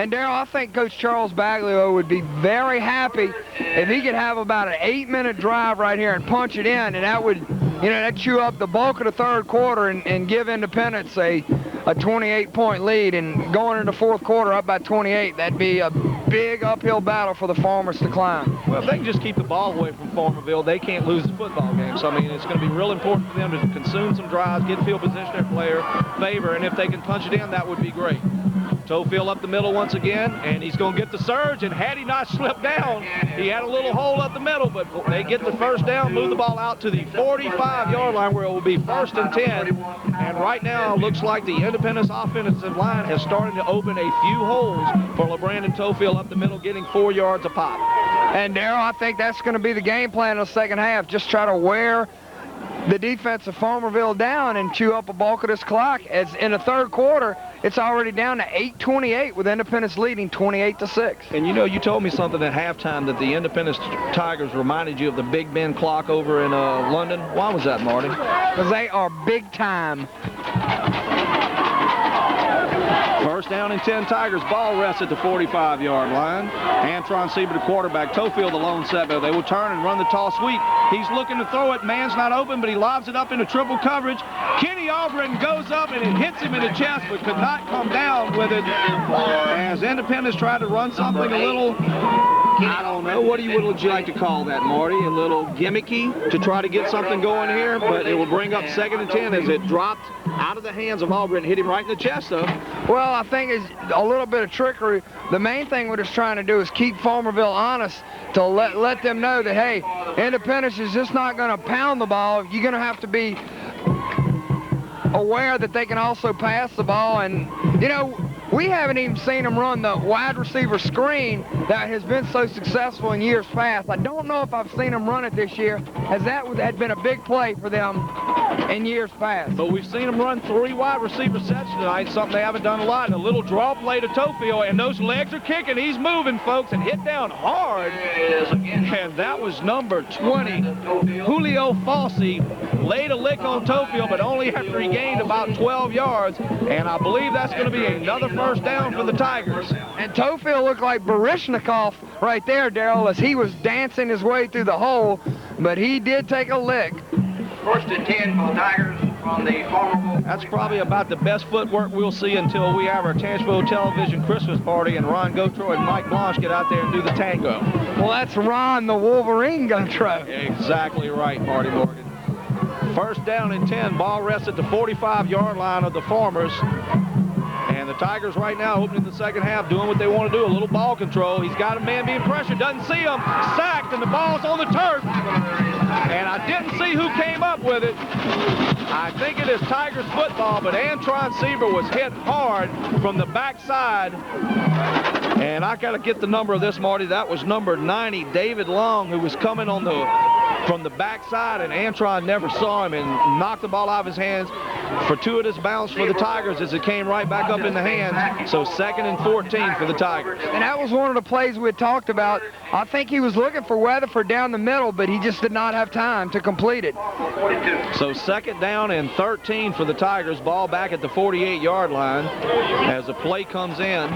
And Darrell, I think Coach Charles Baglio would be very happy if he could have about an 8-minute drive right here and punch it in, and that would, you know, that chew up the bulk of the third quarter and give Independence a 28-point lead, and going into the fourth quarter up by 28, that'd be a big uphill battle for the Farmers to climb. Well, if they can just keep the ball away from Farmerville, they can't lose the football game. So, I mean, it's going to be real important for them to consume some drives, get field position their player, favor, and if they can punch it in, that would be great. Tofield up the middle once again, and he's going to get the surge, and had he not slipped down, he had a little hole up the middle, but they get the first down, move the ball out to the 45-yard line, where it will be 1st and 10, and right now it looks like the Independence offensive line has started to open a few holes for LeBrandon Tofield up the middle, getting 4 yards a pop. And Darrell, I think that's going to be the game plan in the second half, just try to wear the defense of Farmerville down and chew up a bulk of this clock. As in the third quarter, it's already down to 8:28 with Independence leading 28-6. And you know, you told me something at halftime that the Independence Tigers reminded you of the Big Ben clock over in London. Why was that, Marty? Because they are big time. 1st down and 10 Tigers. Ball rests at the 45-yard line. Antron Sieber, the quarterback. Tofield, the lone setback. They will turn and run the toss sweep. He's looking to throw it. Man's not open, but he lobs it up into triple coverage. Kenny Albritton goes up and it hits him in the chest, but could not come down with it, as Independence tried to run something a little, I don't know, what would you like to call that, Marty? A little gimmicky to try to get something going here, but it will bring up 2nd and 10 as it dropped out of the hands of Albritton, hit him right in the chest, though. Well, I think it's a little bit of trickery. The main thing we're just trying to do is keep Farmerville honest, to let them know that, hey, Independence is just not going to pound the ball. You're going to have to be aware that they can also pass the ball. And, you know, we haven't even seen them run the wide receiver screen that has been so successful in years past. I don't know if I've seen them run it this year, as that had been a big play for them in years past. But we've seen them run 3 wide receiver sets tonight, something they haven't done a lot. And a little draw play to Tofield, and those legs are kicking. He's moving, folks, and hit down hard. And that was number 20. Julio Fossey laid a lick on Tofield, but only after he gained about 12 yards. And I believe that's going to be another first down for the Tigers. And Tofield looked like Barishnikov right there, Darrell, as he was dancing his way through the hole, but he did take a lick. First and 10 for the Tigers from the Farmerville. That's probably about the best footwork we'll see until we have our Tangipahoa Television Christmas party and Ron Gautreaux and Mike Blanche get out there and do the tango. Well, that's Ron the Wolverine Gautreaux. Exactly right, Marty Morgan. First down and 10. Ball rests at the 45-yard line of the Farmers. And the Tigers right now opening the second half, doing what they want to do, a little ball control. He's got a man being pressured, doesn't see him, sacked, and the ball's on the turf. And I didn't see who came up with it. I think it is Tigers football, but Antron Seaver was hit hard from the backside. And I got to get the number of this, Marty. That was number 90, David Long, who was coming on from the backside, and Antron never saw him and knocked the ball out of his hands. Fortuitous bounce for the Tigers as it came right back up in the hands. So 2nd and 14 for the Tigers. And that was one of the plays we had talked about. I think he was looking for Weatherford down the middle, but he just did not have time to complete it. So 2nd down and 13 for the Tigers. Ball back at the 48-yard line as the play comes in.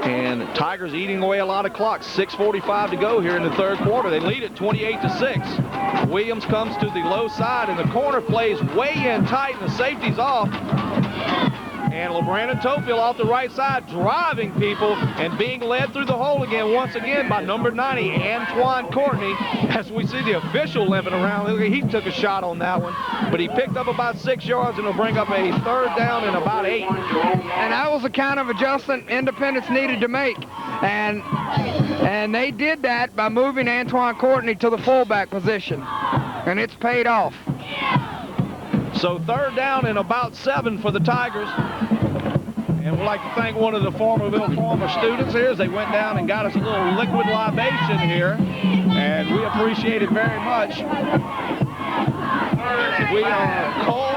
And Tigers eating away a lot of clock. 6:45 to go here in the third quarter. They lead it 28-6. Williams comes to the low side, and the corner plays way in tight, and the safety's off. And LeBrandon Tofield off the right side, driving people and being led through the hole again, once again, by number 90, Antoine Courtney. As we see the official limping around, he took a shot on that one. But he picked up about 6 yards, and will bring up a third down and about 8. And that was the kind of adjustment Independence needed to make. And they did that by moving Antoine Courtney to the fullback position. And it's paid off. So 3rd down and about 7 for the Tigers. And we'd like to thank one of the Farmerville former students here as they went down and got us a little liquid libation here. And we appreciate it very much. We are cold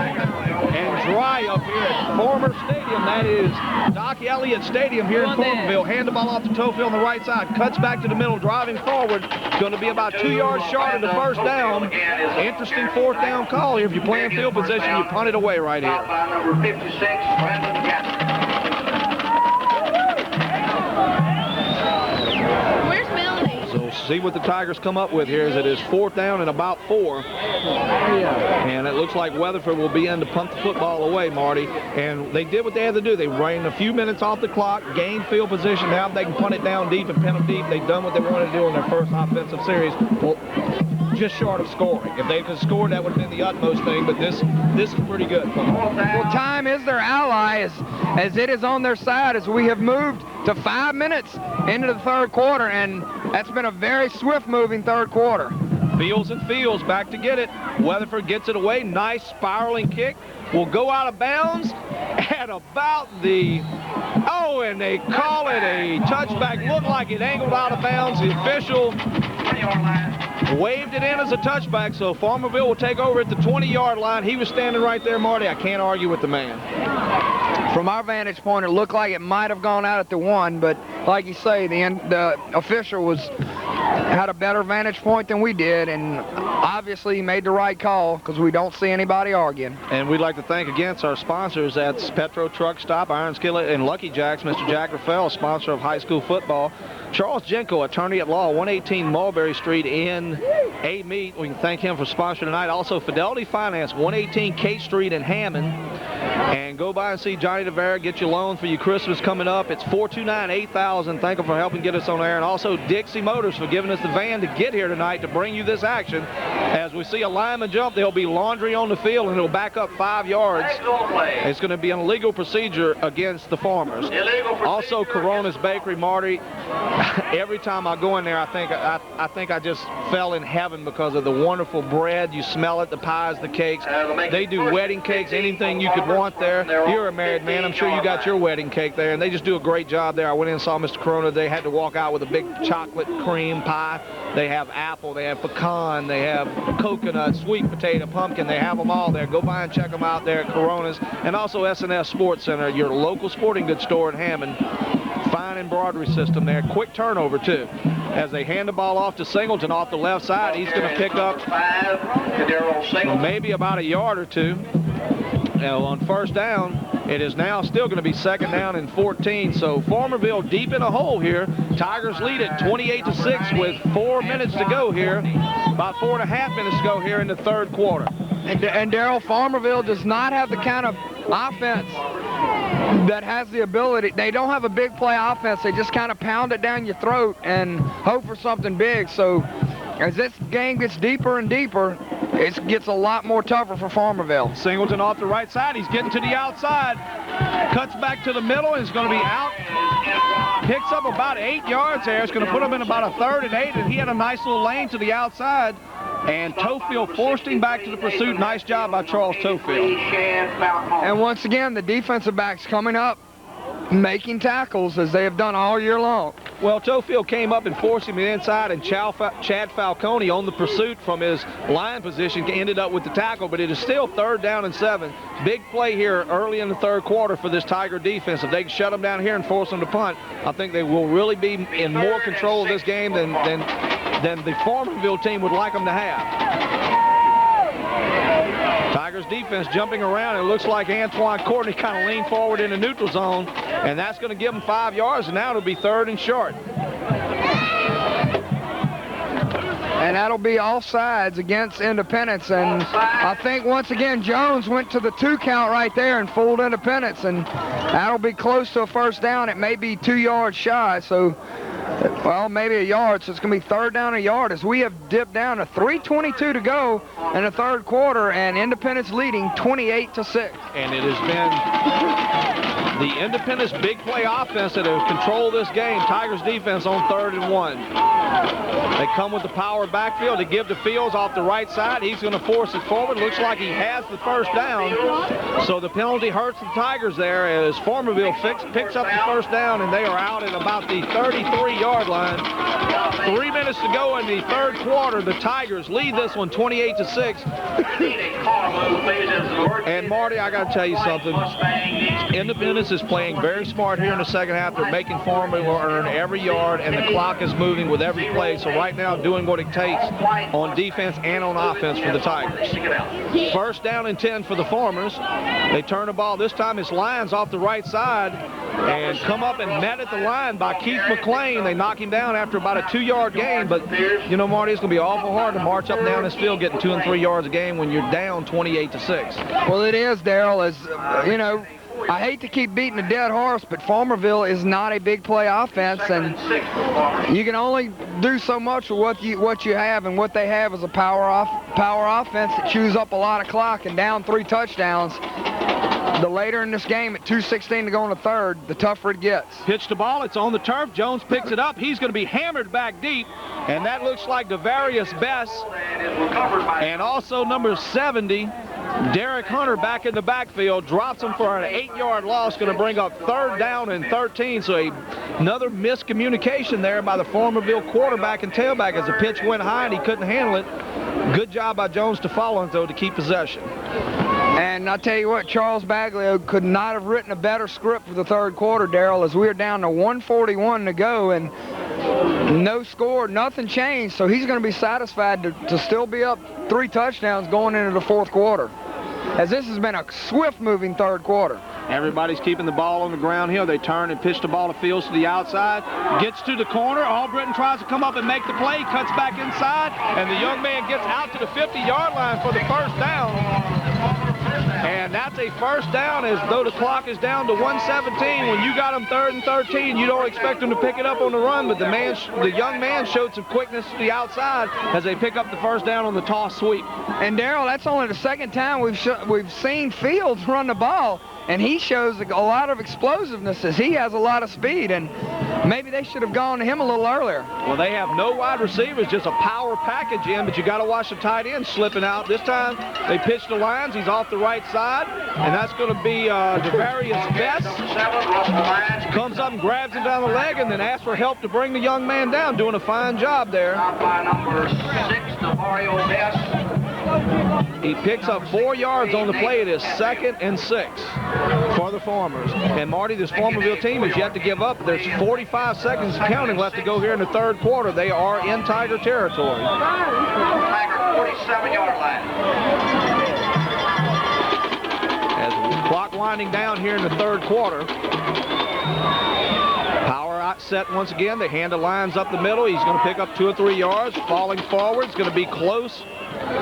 and dry up here at former stadium. That is Doc Elliott Stadium here in Farmerville. Hand the ball off to Tofield on the right side. Cuts back to the middle, driving forward. Going to be about 2 yards short of the first down. Interesting 4th down call here. If you're playing field position, you punt it away right here. By number 56, Brandon Gatlin. Where's Melanie? So see what the Tigers come up with here. Is it is 4th down and about 4. And it looks like Weatherford will be in to punt the football away, Marty. And they did what they had to do. They ran a few minutes off the clock, gained field position. Now they can punt it down deep and pin them deep. They've done what they wanted to do in their first offensive series. Well, just short of scoring. If they could have scored, that would have been the utmost thing, but this is pretty good. Well, time is their ally as it is on their side as we have moved to 5 minutes into the third quarter, and that's been a very swift-moving third quarter. Fields and Fields back to get it. Weatherford gets it away. Nice spiraling kick. Will go out of bounds at about the... Oh, and they call it a touchback. Looked like it angled out of bounds. The official waved it in as a touchback, so Farmerville will take over at the 20-yard line. He was standing right there, Marty. I can't argue with the man. From our vantage point, it looked like it might have gone out at the 1, but like you say, the official had a better vantage point than we did, and obviously he made the right call because we don't see anybody arguing. And we'd like to thank again our sponsors at Petro Truck Stop, Iron Skillet, and Lucky Jacks. Mr. Jack Rafael, sponsor of high school football. Charles Jenko, attorney at law, 118 Mulberry Street in Amite. We can thank him for sponsoring tonight. Also, Fidelity Finance, 118 Kate Street in Hammond. And go by and see Johnny DeVera. Get your loan for your Christmas coming up. It's 429-8000. Thank him for helping get us on air. And also Dixie Motors for giving us the van to get here tonight to bring you this action. As we see a lineman jump, there'll be laundry on the field, and it'll back up 5 yards. It's going to be an illegal procedure against the Farmers. Also, Corona's Bakery, Marty. Every time I go in there, I think I just fell in heaven because of the wonderful bread. You smell it, the pies, the cakes. They do wedding cakes, anything you could want there. You're a married man. I'm sure you got your wedding cake there, and they just do a great job there. I went in and saw Mr. Corona. They had to walk out with a big chocolate cream pie. They have apple. They have pecan. They have coconut, sweet potato, pumpkin. They have them all there. Go by and check them out there at Corona's. And also S&S Sports Center, your local sporting goods store in Hammond. Fine embroidery system there. Quick turnover, too. As they hand the ball off to Singleton off the left side, he's going to pick up maybe about a yard or two. Now, on first down, it is now still going to be second down and 14. So Farmerville deep in a hole here. Tigers lead it 28-6 with 4 minutes to go here. About 4.5 minutes to go here in the third quarter. And Darrell, Farmerville does not have the kind of offense that has the ability. They don't have a big play offense. They just kind of pound it down your throat and hope for something big. So as this game gets deeper and deeper, it gets a lot more tougher for Farmerville. Singleton off the right side. He's getting to the outside. Cuts back to the middle and is going to be out. Picks up about 8 yards there. It's going to put him in about a 3rd and 8, and he had a nice little lane to the outside. And Tofield forced him back to the pursuit. Nice job by Charles Tofield. And once again, the defensive backs coming up, making tackles as they have done all year long. Well, Tofield came up and forced him inside, and Chad Falcone on the pursuit from his line position ended up with the tackle, but it is still 3rd down and 7. Big play here early in the third quarter for this Tiger defense. If they can shut them down here and force them to punt, I think they will really be in more control of this game than the Farmerville team would like them to have. Tigers defense jumping around. It looks like Antoine Courtney kind of leaned forward in the neutral zone, and that's going to give them 5 yards, and now it'll be 3rd and short. And that'll be offsides against Independence. And I think once again Jones went to the 2 count right there and fooled Independence, and that'll be close to a first down. It may be 2 yards shy, so well, maybe a yard, so it's going to be 3rd down a yard as we have dipped down to 3:22 to go in the third quarter, and Independence leading 28-6. And it has been the Independence big play offense that has controlled this game. Tigers defense on 3rd and 1. They come with the power backfield to give to Fields off the right side. He's going to force it forward. Looks like he has the first down. So the penalty hurts the Tigers there as Farmerville picks up the first down, and they are out at about the 33-yard line. 3 minutes to go in the third quarter. The Tigers lead this one 28-6. And Marty, I got to tell you something. Independence is playing very smart here in the second half. They're making Farmerville earn every yard, and the clock is moving with every play. So right now doing what it takes on defense and on offense for the Tigers. First down and 10 for the Farmers. They turn the ball. This time it's Lyons off the right side and come up and met at the line by Keith McClain. They knock him down after about a 2-yard gain, but you know, Marty, it's going to be awful hard to march up and down this field getting 2 and 3 yards a game when you're down 28-6. Well, it is, Darrell, as you know, I hate to keep beating a dead horse, but Farmerville is not a big play offense, and you can only do so much with what you have, and what they have is a power offense that chews up a lot of clock, and down 3 touchdowns. The later in this game at 2:16 to go in the third, the tougher it gets. Pitch the ball, it's on the turf. Jones picks it up. He's going to be hammered back deep, and that looks like Devarius Best. And also number 70, Derek Hunter, back in the backfield, drops him for an 8-yard loss, going to bring up 3rd down and 13. So another miscommunication there by the Farmerville quarterback and tailback as the pitch went high and he couldn't handle it. Good job by Jones to follow him, though, to keep possession. And I'll tell you what, Charles Baglio could not have written a better script for the third quarter, Darrell, as we are down to 1:41 to go, and no score, nothing changed. So he's going to be satisfied to still be up 3 touchdowns going into the fourth quarter, as this has been a swift-moving third quarter. Everybody's keeping the ball on the ground here. They turn and pitch the ball to Fields to the outside. Gets to the corner. Albritton tries to come up and make the play. Cuts back inside. And the young man gets out to the 50-yard line for the first down. And that's a first down, as though the clock is down to 1:17. When you got them 3rd and 13, you don't expect them to pick it up on the run, but the young man showed some quickness to the outside as they pick up the first down on the toss sweep. And Darrell, that's only the second time we've seen Fields run the ball, and he shows a lot of explosiveness as he has a lot of speed. And Maybe they should have gone to him a little earlier. Well, they have no wide receivers, just a power package in, but you got to watch the tight end slipping out. This time they pitch the lines. He's off the right side, and that's going to be Devarius Best. Comes up and grabs him down the leg and then asks for help to bring the young man down, doing a fine job there. By number 6, Devarius Best. He picks up 4 yards on the play. It is 2nd and 6 for the Farmers. And Marty, this Farmerville team has yet to give up. There's 45 seconds counting left to go here in the 3rd quarter. They are in Tiger territory. Tiger 47-yard line. As the clock winding down here in the 3rd quarter. Power out set once again. They hand the lines up the middle. He's going to pick up 2 or 3 yards. Falling forward. It's going to be close.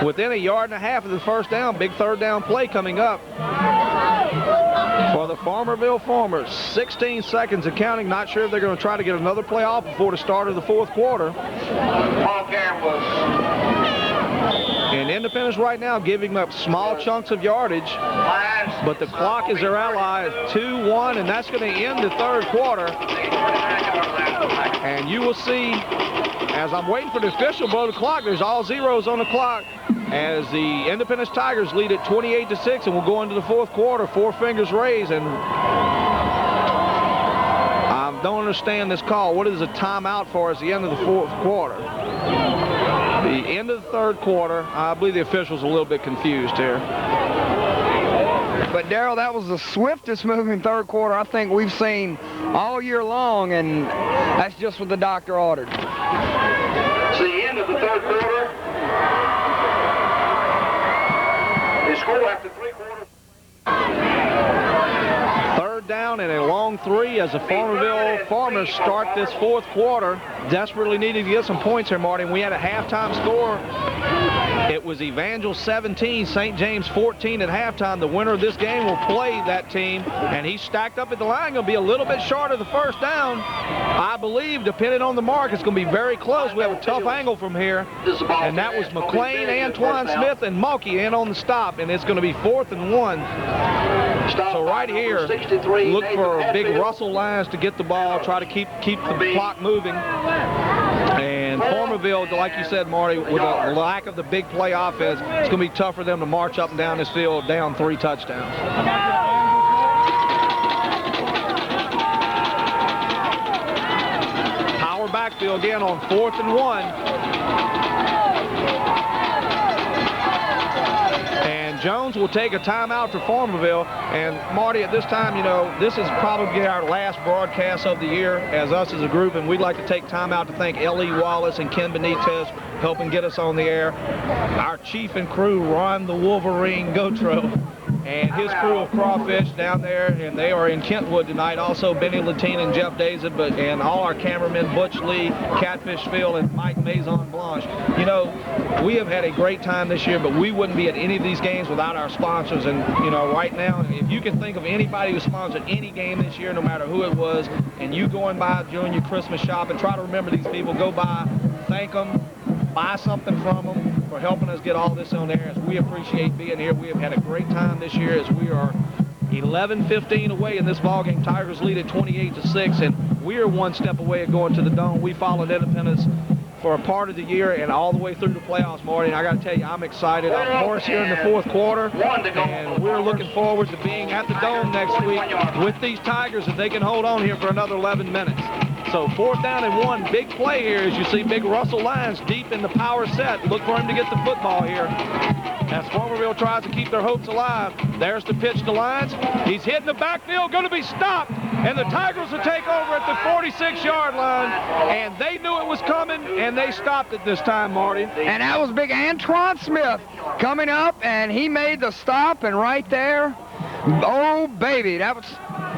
Within 1.5 yards of the first down. Big 3rd down play coming up for the Farmerville Farmers. 16 seconds and counting. Not sure if they're going to try to get another play off before the start of the 4th quarter. And Independence right now giving up small chunks of yardage, but the clock is their ally. 2-1, and that's going to end the 3rd quarter. And you will see, as I'm waiting for the official to blow the clock, there's all zeros on the clock as the Independence Tigers lead at 28-6, and we'll go into the 4th quarter. 4 fingers raised, and I don't understand this call. What is a timeout for us at the end of the 4th quarter? The end of the 3rd quarter. I believe the official's a little bit confused here. But, Darrell, that was the swiftest moving 3rd quarter I think we've seen all year long, and that's just what the doctor ordered. It's the end of the 3rd quarter. They score after 3 quarters. 3rd down and a long 3 as the Farmerville Farmers start this 4th quarter. Desperately needing to get some points here, Marty. We had a halftime score. It was Evangel 17, St. James 14 at halftime. The winner of this game will play that team, and he's stacked up at the line. Going to be a little bit short of the 1st down. I believe, depending on the mark, it's going to be very close. We have a tough angle from here, and that was McLean, Antoine Smith, and Mulkey in on the stop, and it's going to be 4th and 1. So right here, look for big Russell lines to get the ball, try to keep the clock moving. And Farmerville, like you said, Marty, with the lack of the big play offense, it's going to be tough for them to march up and down this field down 3 touchdowns. Power backfield again on 4th and 1. And Jones will take a timeout for Farmerville. And Marty, at this time, you know, this is probably our last broadcast of the year as us as a group, and we'd like to take time out to thank L.E. Wallace and Ken Benitez helping get us on the air. Our chief and crew, Ron the Wolverine Gotro, and his crew of crawfish down there, and they are in Kentwood tonight. Also Benny Latine and Jeff Dazin, and all our cameramen, Butch Lee, Catfish Phil, and Mike Maison Blanche. You know, we have had a great time this year, but we wouldn't be at any of these games without our sponsors. And, you know, right now, if you can think of anybody who sponsored any game this year, no matter who it was, and you going by doing your Christmas shop, and try to remember these people, go by, thank them, buy something from them for helping us get all this on there. As we appreciate being here. We have had a great time this year as we are 11-15 away in this ball game. Tigers lead at 28-6, and we are 1 step away of going to the Dome. We followed Independence for a part of the year and all the way through the playoffs, Marty. And I got to tell you, I'm excited. Of course, here in the 4th quarter, and we're looking forward to being at the Dome next week with these Tigers if they can hold on here for another 11 minutes. So 4th down and 1, big play here as you see big Russell Lyons deep in the power set. Look for him to get the football here as Farmerville tries to keep their hopes alive. There's the pitch to Lyons. He's hitting the backfield, going to be stopped, and the Tigers will take over at the 46-yard line, and they knew it was coming, and they stopped it this time, Marty. And that was big Antoine Smith coming up, and he made the stop, and right there, oh, baby, that was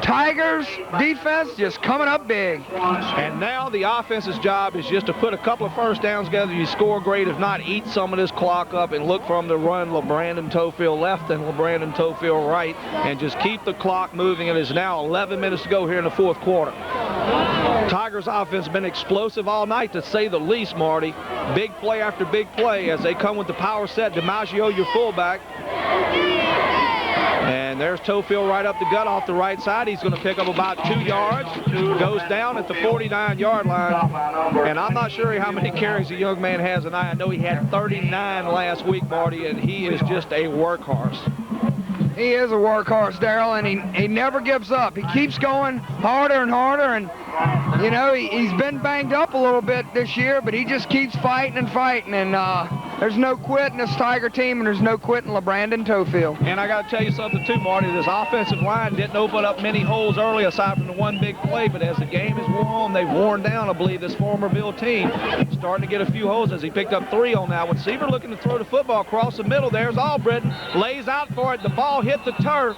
Tigers defense just coming up big. And now the offense's job is just to put a couple of 1st downs together. You score great. If not, eat some of this clock up and look for them to run LeBrandon Tofield left and LeBrandon Tofield right and just keep the clock moving. It is now 11 minutes to go here in the 4th quarter. Tigers offense has been explosive all night, to say the least, Marty. Big play after big play as they come with the power set. DiMaggio, your fullback. And there's Tofield right up the gut off the right side. He's going to pick up about 2 yards. Goes down at the 49-yard line. And I'm not sure how many carries the young man has tonight. I know he had 39 last week, Marty, and he is just a workhorse. He is a workhorse, Darrell, and he never gives up. He keeps going harder and harder, and, you know, he's been banged up a little bit this year, but he just keeps fighting and fighting, and there's no quit in this Tiger team, and there's no quit in LeBrandon Tofield. And I got to tell you something, too, Marty. This offensive line didn't open up many holes early aside from the one big play, but as the game has worn on, they've worn down, I believe, this Farmerville team. Starting to get a few holes as he picked up 3 on that one. Seaver looking to throw the football across the middle. There's Albritton. Lays out for it. The ball hit the turf.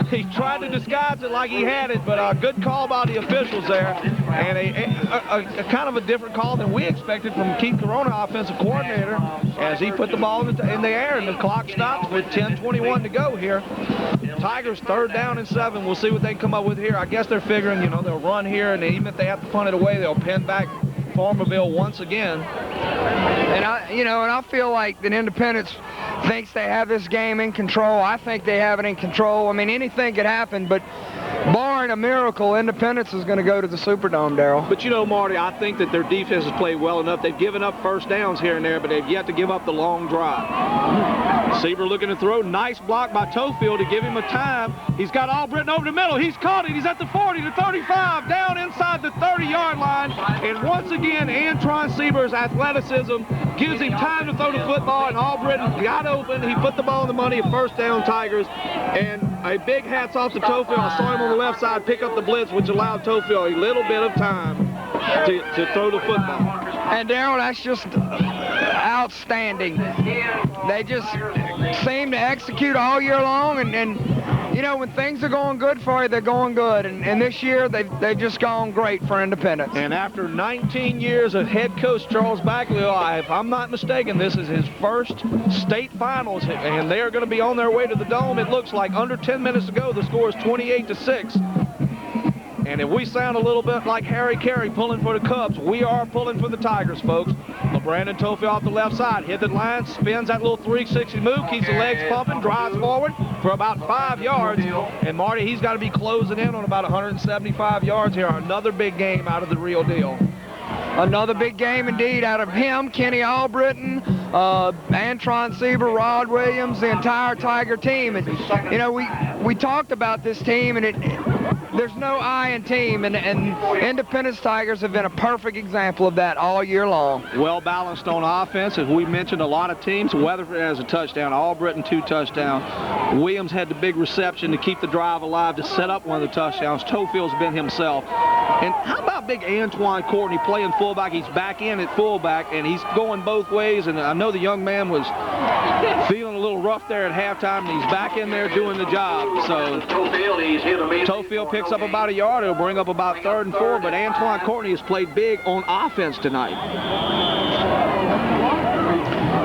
He tried to disguise it like he had it, but a good call by the officials there. And a kind of a different call than we expected from Keith Corona, offensive coordinator, as he put the ball in the air, and the clock stops with 10:21 to go here. Tigers 3rd down and 7. We'll see what they can come up with here. I guess they're figuring, you know, they'll run here, and even if they have to punt it away, they'll pin back Farmerville once again. And I feel like that Independence thinks they have this game in control. I think they have it in control. I mean, anything could happen, but barring a miracle, Independence is going to go to the Superdome, Darrell. But, you know, Marty, I think that their defense has played well enough. They've given up first downs here and there, but they've yet to give up the long drive. Seaver looking to throw. Nice block by Tofield to give him a time. He's got Albritton over the middle. He's caught it. He's at the 40, the 35, down inside the 30-yard line. And once again, Antron Seaver's athleticism gives him time to throw the football, and Albritton got open. He put the ball in the money, a first down, Tigers. And a big hats off to Tofield. I saw him on the left side pick up the blitz, which allowed Tofield a little bit of time to throw the football. And Darrell, that's just outstanding. They just seem to execute all year long, and you know, when things are going good for you, they're going good. And this year, they've just gone great for Independence. And after 19 years of head coach Charles Backley, if I'm not mistaken, this is his first state finals, and they are going to be on their way to the Dome. It looks like under 10 minutes to go, the score is 28-6. And if we sound a little bit like Harry Carey pulling for the Cubs, we are pulling for the Tigers, folks. LeBrandon Tofield off the left side, hit the line, spins that little 360 move, keeps the legs pumping, drives forward for about 5 yards. And Marty, he's got to be closing in on about 175 yards here. Another big game out of the real deal. Another big game indeed out of him, Kenny Albritton, Antron Seaver, Rod Williams, the entire Tiger team. And, you know, we talked about this team, and there's no I in team, and Independence Tigers have been a perfect example of that all year long. Well balanced on offense. As we mentioned, a lot of teams. Weatherford has a touchdown, Albritton 2 touchdowns. Williams had the big reception to keep the drive alive to set up one of the touchdowns. Tofield's been himself. And how about big Antoine Courtney playing fullback? He's back in at fullback, and he's going both ways. And I know the young man was feeling a little rough there at halftime, and he's back in there doing the job. So Tofield picks up about a yard. It'll bring up about 3rd and 4, but Antoine Courtney has played big on offense tonight.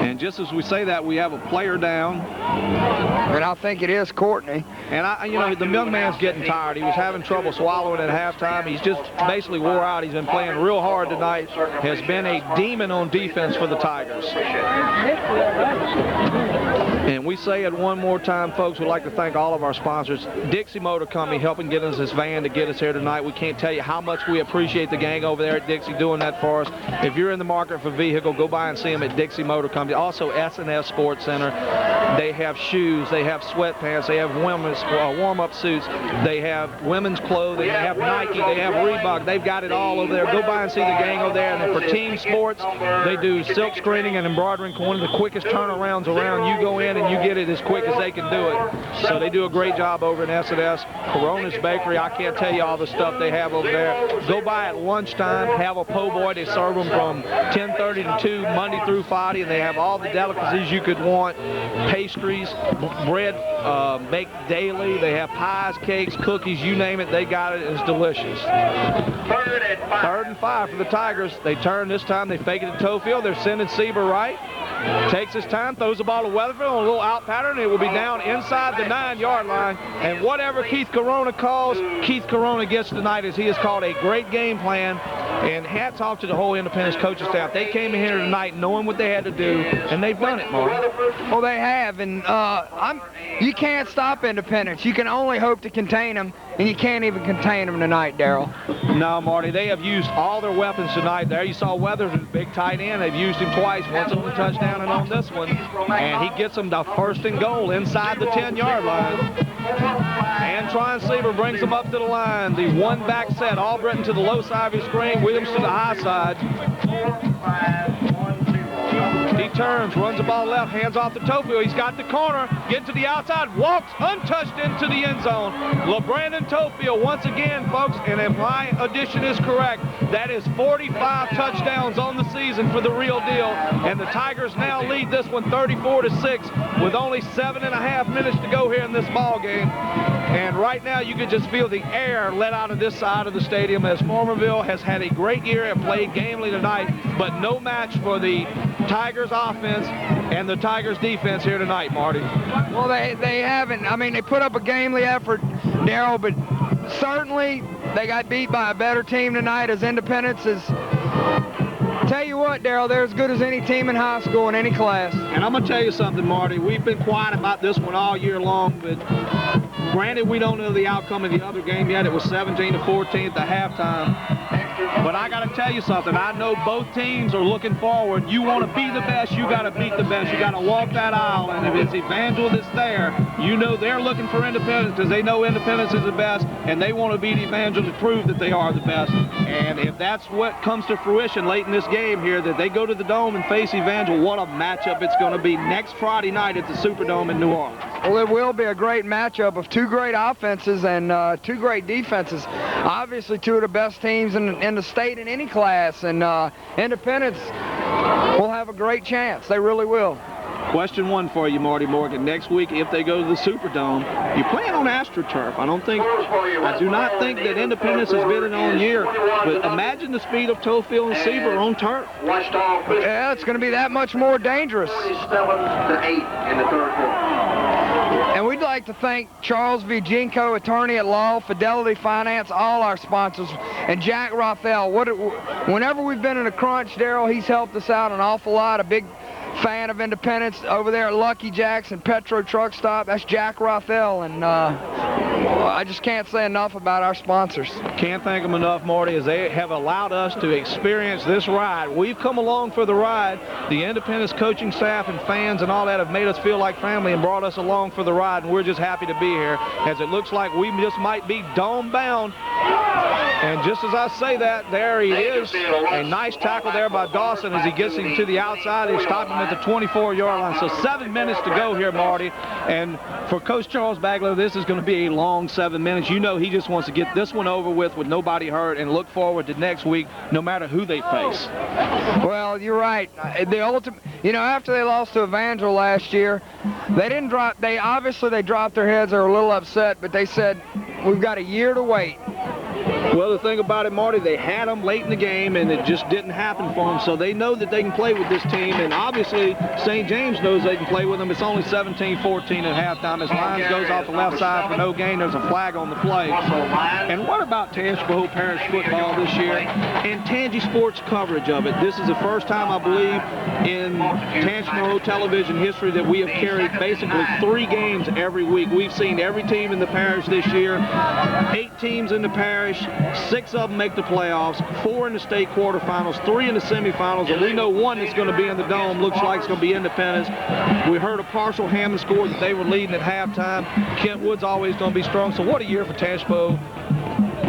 And just as we say that, we have a player down. And I think it is Courtney. And, you know, the young man's getting tired. He was having trouble swallowing at halftime. He's just basically wore out. He's been playing real hard tonight. Has been a demon on defense for the Tigers. And we say it one more time, folks. We'd like to thank all of our sponsors. Dixie Motor Company helping get us this van to get us here tonight. We can't tell you how much we appreciate the gang over there at Dixie doing that for us. If you're in the market for a vehicle, go by and see them at Dixie Motor Company. Also, S&S Sports Center. They have shoes. They have sweatpants. They have women's warm-up suits. They have women's clothing. They have Nike. They have Reebok. They've got it all over there. Go by and see the gang over there. And then for team sports, they do silk screening and embroidering. One of the quickest turnarounds around. You go in and you get it as quick as they can do it. So they do a great job over in S&S. Corona's Bakery, I can't tell you all the stuff they have over there. Go by at lunchtime, have a po' boy. They serve them from 10:30 to 2, Monday through Friday, and they have all the delicacies you could want. Pastries, bread baked daily. They have pies, cakes, cookies, you name it, they got it. It's delicious. 3rd and 5 for the Tigers. They turn this time. They fake it to Tofield. They're sending Seaver right. Takes his time, throws the ball to Weatherford on a little out pattern. It will be down inside the 9-yard line. And whatever Keith Corona calls, Keith Corona gets tonight, as he has called a great game plan. And hats off to the whole Independence coaching staff. They came in here tonight knowing what they had to do, and they've done it, Marty. Well, they have, and you can't stop Independence. You can only hope to contain them, and you can't even contain them tonight, Darryl. No, Marty, they have used all their weapons tonight. There you saw Weathers, big tight end. They've used him twice, once on the touchdown and on this one. And he gets them the 1st and goal inside the 10-yard line. Antron Seaver brings them up to the line. The one-back set, Albritton to the low side of his screen, Williams to the high side. He turns, runs the ball left, hands off to Tofield. He's got the corner, get to the outside, walks untouched into the end zone. LeBrandon Tofield once again, folks, and if my addition is correct, that is 45 touchdowns on the season for the real deal. And the Tigers now lead this one 34-6 with only 7.5 minutes to go here in this ball game. And right now you can just feel the air let out of this side of the stadium as Farmerville has had a great year and played gamely tonight, but no match for the Tigers offense and the Tigers defense here tonight, Marty. Well, they haven't. I mean, they put up a gamely effort, Darryl, but certainly they got beat by a better team tonight as Independence is. Tell you what, Darryl, they're as good as any team in high school in any class. And I'm going to tell you something, Marty. We've been quiet about this one all year long, but granted, we don't know the outcome of the other game yet. It was 17-14 at the halftime. But I got to tell you something. I know both teams are looking forward. You want to be the best, you got to beat the best. You got to walk that aisle. And if it's Evangel that's there, you know they're looking for Independence because they know Independence is the best, and they want to beat Evangel to prove that they are the best. And if that's what comes to fruition late in this game here, that they go to the Dome and face Evangel, what a matchup it's going to be next Friday night at the Superdome in New Orleans. Well, it will be a great matchup of two great offenses and two great defenses. Obviously, two of the best teams in the state in any class, and Independence will have a great chance. They really will. Question one for you, Marty Morgan. Next week, if they go to the Superdome, you plan on AstroTurf. I do not think that Independence has been an on year, but imagine the speed of Tofield and Seaver on turf. Yeah, it's going to be that much more dangerous. 7-8 in the 3rd quarter. And we'd like to thank Charles V. Jinko, attorney at law, Fidelity Finance, all our sponsors, and Jack Rothell. Whenever we've been in a crunch, Darryl, he's helped us out an awful lot. A big fan of Independence over there at Lucky Jack's and Petro Truck Stop. That's Jack Rothell, and I just can't say enough about our sponsors. Can't thank them enough, Marty, as they have allowed us to experience this ride. We've come along for the ride. The Independence coaching staff and fans and all that have made us feel like family and brought us along for the ride, and we're just happy to be here, as it looks like we just might be dome-bound. And just as I say that, there he is. A nice tackle there by Dawson as he gets him to the outside. He stopped him at the 24-yard line. So 7 minutes to go here, Marty. And for Coach Charles Baglow, this is going to be a long 7 minutes. You know he just wants to get this one over with nobody hurt and look forward to next week, no matter who they face. Well, you're right. The ultimate, after they lost to Evangel last year, they didn't drop. They dropped their heads. They were a little upset, but they said, we've got a year to wait. Well, the thing about it, Marty, they had them late in the game, and it just didn't happen for them. So they know that they can play with this team, and obviously St. James knows they can play with them. It's only 17-14 at halftime. As Lyons goes off the left side for no gain, there's a flag on the play. And what about Tangipahoa Parish football this year and Tangi Sports coverage of it? This is the first time, I believe, in Tangipahoa television history that we have carried basically 3 games every week. We've seen every team in the parish this year, 8 teams in the parish. 6 of them make the playoffs, 4 in the state quarterfinals, 3 in the semifinals, and we know 1 that's going to be in the Dome. Looks like it's going to be Independence. We heard a partial Hammond score that they were leading at halftime. Kent Wood's always going to be strong. So what a year for Tangipahoa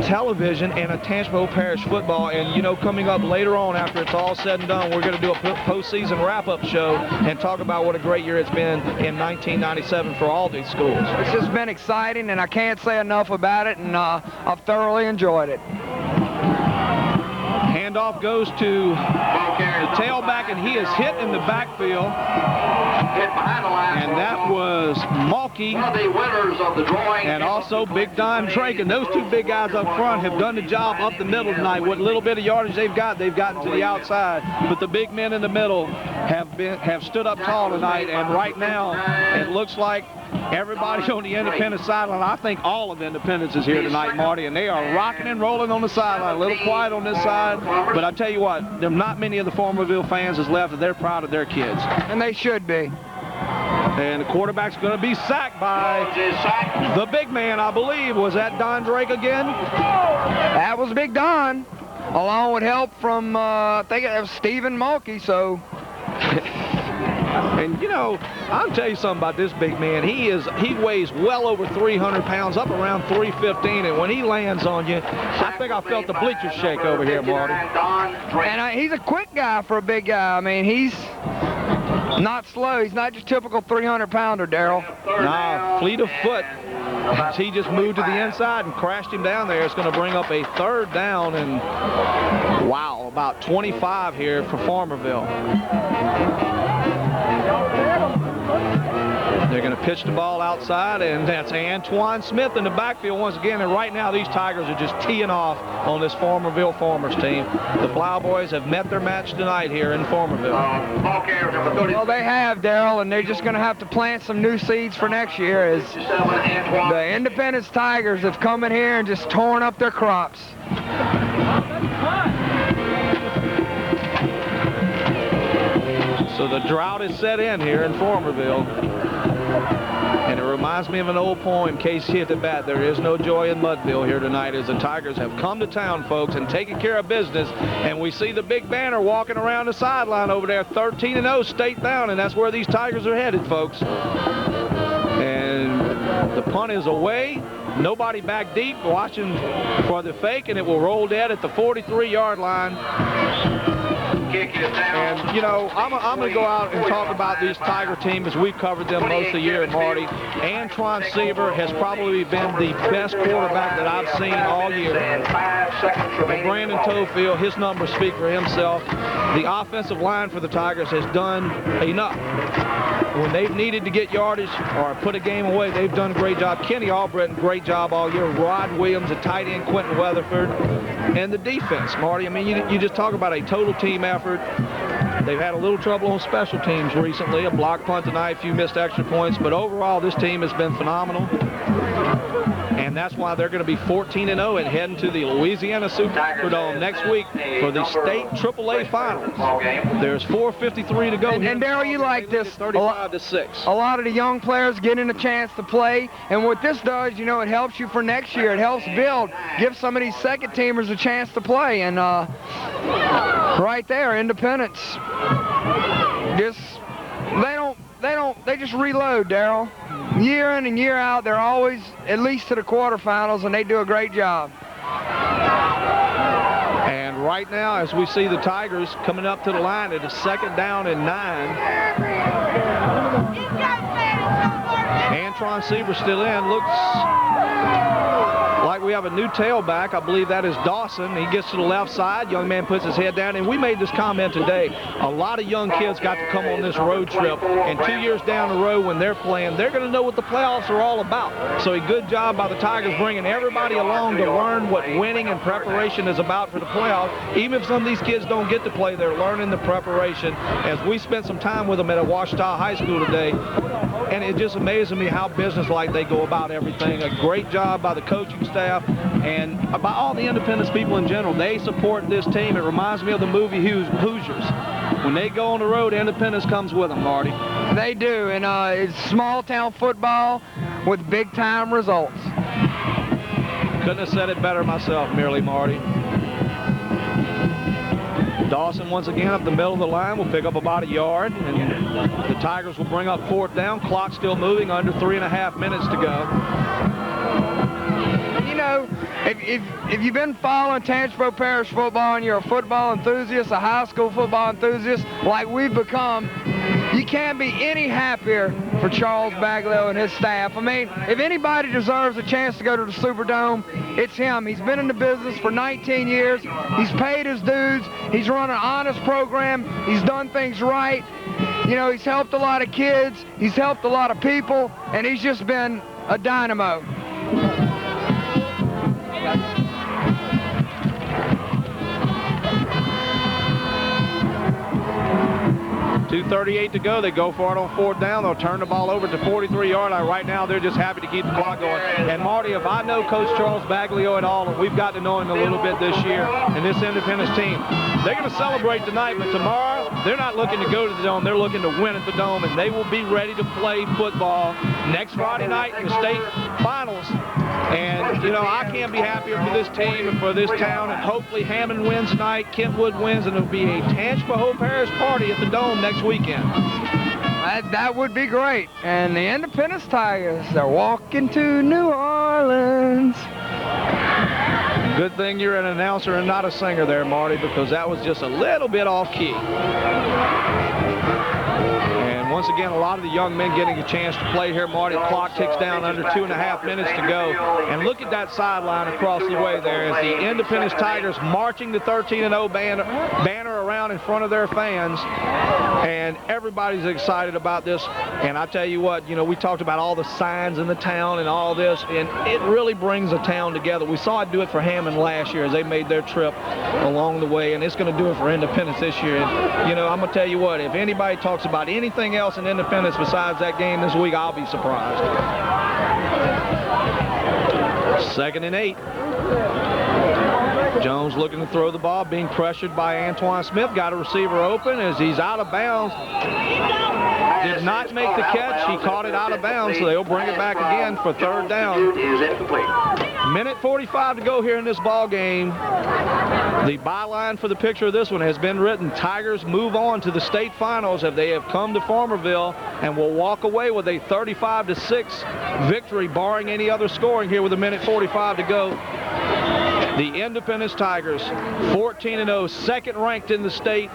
television and a Tangipahoa Parish football. And, coming up later on after it's all said and done, we're going to do a postseason wrap-up show and talk about what a great year it's been in 1997 for all these schools. It's just been exciting, and I can't say enough about it, and I've thoroughly enjoyed it. Handoff goes to the tailback, and he is hit in the backfield. And that was Malky and also Big Don Drake. And those 2 big guys up front have done the job up the middle tonight. What little bit of yardage they've gotten to the outside. But the big men in the middle have stood up tall tonight. And right now, it looks like Everybody on the Independence sideline, I think all of Independence is here tonight, Marty, and they are rocking and rolling on the sideline. A little quiet on this side, but I tell you what, there are not many of the Farmerville fans is left, and they're proud of their kids. And they should be. And the quarterback's going to be sacked by the big man, I believe. Was that Don Drake again? That was Big Don, along with help from, I think it was Stephen Mulkey, so. And, you know, I'll tell you something about this big man. He weighs well over 300 pounds, up around 315, and when he lands on you, I think I felt the bleachers shake over here, Marty. And he's a quick guy for a big guy. I mean, he's not slow. He's not your typical 300-pounder, Darrell. Nah, fleet of foot. As he just moved to the inside and crashed him down there. It's going to bring up a 3rd down and, wow, about 25 here for Farmerville. They're going to pitch the ball outside, and that's Antoine Smith in the backfield once again. And right now, these Tigers are just teeing off on this Farmerville Farmers team. The Plowboys have met their match tonight here in Farmerville. Well, they have, Darrell, and they're just going to have to plant some new seeds for next year as the Independence Tigers have come in here and just torn up their crops. So the drought is set in here in Farmerville. And it reminds me of an old poem, Casey hit the bat. There is no joy in Mudville here tonight as the Tigers have come to town, folks, and taken care of business. And we see the big banner walking around the sideline over there, 13-0 state down, and that's where these Tigers are headed, folks. And the punt is away. Nobody back deep watching for the fake, and it will roll dead at the 43-yard line. And, you know, I'm going to go out and talk about these Tiger teams as we've covered them most of the year, Marty. Antoine Seaver has probably been the best quarterback that I've seen all year. But Brandon Toefield, his numbers speak for himself. The offensive line for the Tigers has done enough. When they've needed to get yardage or put a game away, they've done a great job. Kenny Albritton, great job all year. Rod Williams, a tight end, Quentin Weatherford. And the defense, Marty. I mean, you just talk about a total team effort. They've had a little trouble on special teams recently, a block punt tonight, a few missed extra points, but overall this team has been phenomenal. And that's why they're going to be 14-0 and heading to the Louisiana Superdome next week for the state AAA finals. There's 4:53 to go. And Darrell, you like this. 35-6. A lot of the young players getting a chance to play, and what this does, you know, it helps you for next year. It helps build, give some of these second teamers a chance to play, and right there, Independence, they just reload, Darrell. Year in and year out, they're always at least to the quarterfinals, and they do a great job. And right now, as we see the Tigers coming up to the line, it is 2nd down and 9. Antoine Seaver still in. Looks like we have a new tailback. I believe that is Dawson. He gets to the left side. Young man puts his head down. And we made this comment today. A lot of young kids got to come on this road trip. And 2 years down the road when they're playing, they're going to know what the playoffs are all about. So a good job by the Tigers bringing everybody along to learn what winning and preparation is about for the playoffs. Even if some of these kids don't get to play, they're learning the preparation. As we spent some time with them at Ouachita High School today, and it just amazes me how businesslike they go about everything. A great job by the coaching staff and by all the Independence people in general. They support this team. It reminds me of the movie Hoosiers. When they go on the road, Independence comes with them, Marty. They do, and it's small-town football with big-time results. Couldn't have said it better myself, merely, Marty. Dawson once again up the middle of the line will pick up about a yard, and the Tigers will bring up 4th down. Clock still moving, under 3.5 minutes to go. You know, if you've been following Tangipahoa Parish football and you're a football enthusiast, a high school football enthusiast, like we've become, you can't be any happier for Charles Baglio and his staff. I mean, if anybody deserves a chance to go to the Superdome, it's him. He's been in the business for 19 years. He's paid his dues. He's run an honest program. He's done things right. You know, he's helped a lot of kids. He's helped a lot of people, and he's just been a dynamo. 2:38 to go. They go for it on 4th down. They'll turn the ball over to 43-yard line. Right now, they're just happy to keep the clock going. And, Marty, if I know Coach Charles Baglio at all, and we've got to know him a little bit this year, and this Independence team, they're going to celebrate tonight, but tomorrow, they're not looking to go to the Dome. They're looking to win at the Dome, and they will be ready to play football next Friday night in the state finals. And, you know, I can't be happier for this team and for this town, and hopefully Hammond wins tonight, Kentwood wins, and it'll be a Tangipahoa Parish party at the Dome next weekend. That would be great. And the Independence Tigers, they're walking to New Orleans. Good thing you're an announcer and not a singer there, Marty, because that was just a little bit off key. And once again, a lot of the young men getting a chance to play here. Marty, the clock ticks down under 2.5 minutes to go. And look at that sideline across the way there as the Independence Tigers marching the 13-0 banner around in front of their fans. And everybody's excited about this. And I tell you what, you know, we talked about all the signs in the town and all this, and it really brings a town together. We saw it do it for Hammond last year as they made their trip along the way, and it's going to do it for Independence this year. And, you know, I'm going to tell you what, if anybody talks about anything else in Independence besides that game this week, I'll be surprised. 2nd and 8. Jones looking to throw the ball, being pressured by Antoine Smith. Got a receiver open as he's out of bounds. Did not make the catch. He caught it out of bounds, so they'll bring it back again for 3rd down. Minute 45 to go here in this ball game. The byline for the picture of this one has been written, Tigers move on to the state finals if they have come to Farmerville and will walk away with a 35-6 victory, barring any other scoring here with a minute 45 to go. The Independence Tigers, 14-0, second ranked in the state.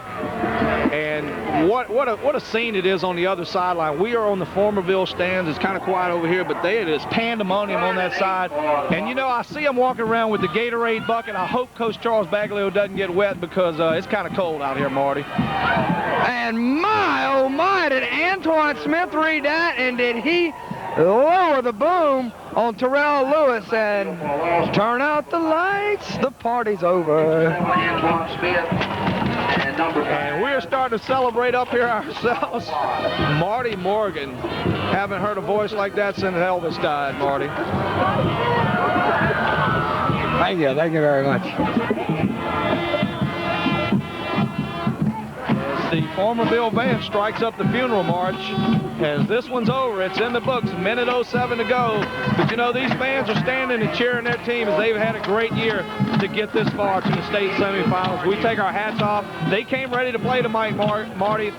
And what a scene it is on the other sideline. We are on the Farmerville stands. It's kind of quiet over here, but it is pandemonium on that side. And, you know, I see them walking around with the Gatorade bucket. I hope Coach Charles Baglio doesn't get wet because it's kind of cold out here, Marty. And my, oh my, did Antoine Smith read that, and did he lower the boom on Terrell Lewis and turn out the lights, the party's over. And we're starting to celebrate up here ourselves. Marty Morgan. Haven't heard a voice like that since Elvis died, Marty. Thank you very much. The Farmerville band strikes up the funeral march. As this one's over, it's in the books, minute 07 to go. But you know, these fans are standing and cheering their team as they've had a great year to get this far to the state semifinals. We take our hats off. They came ready to play tonight, Marty,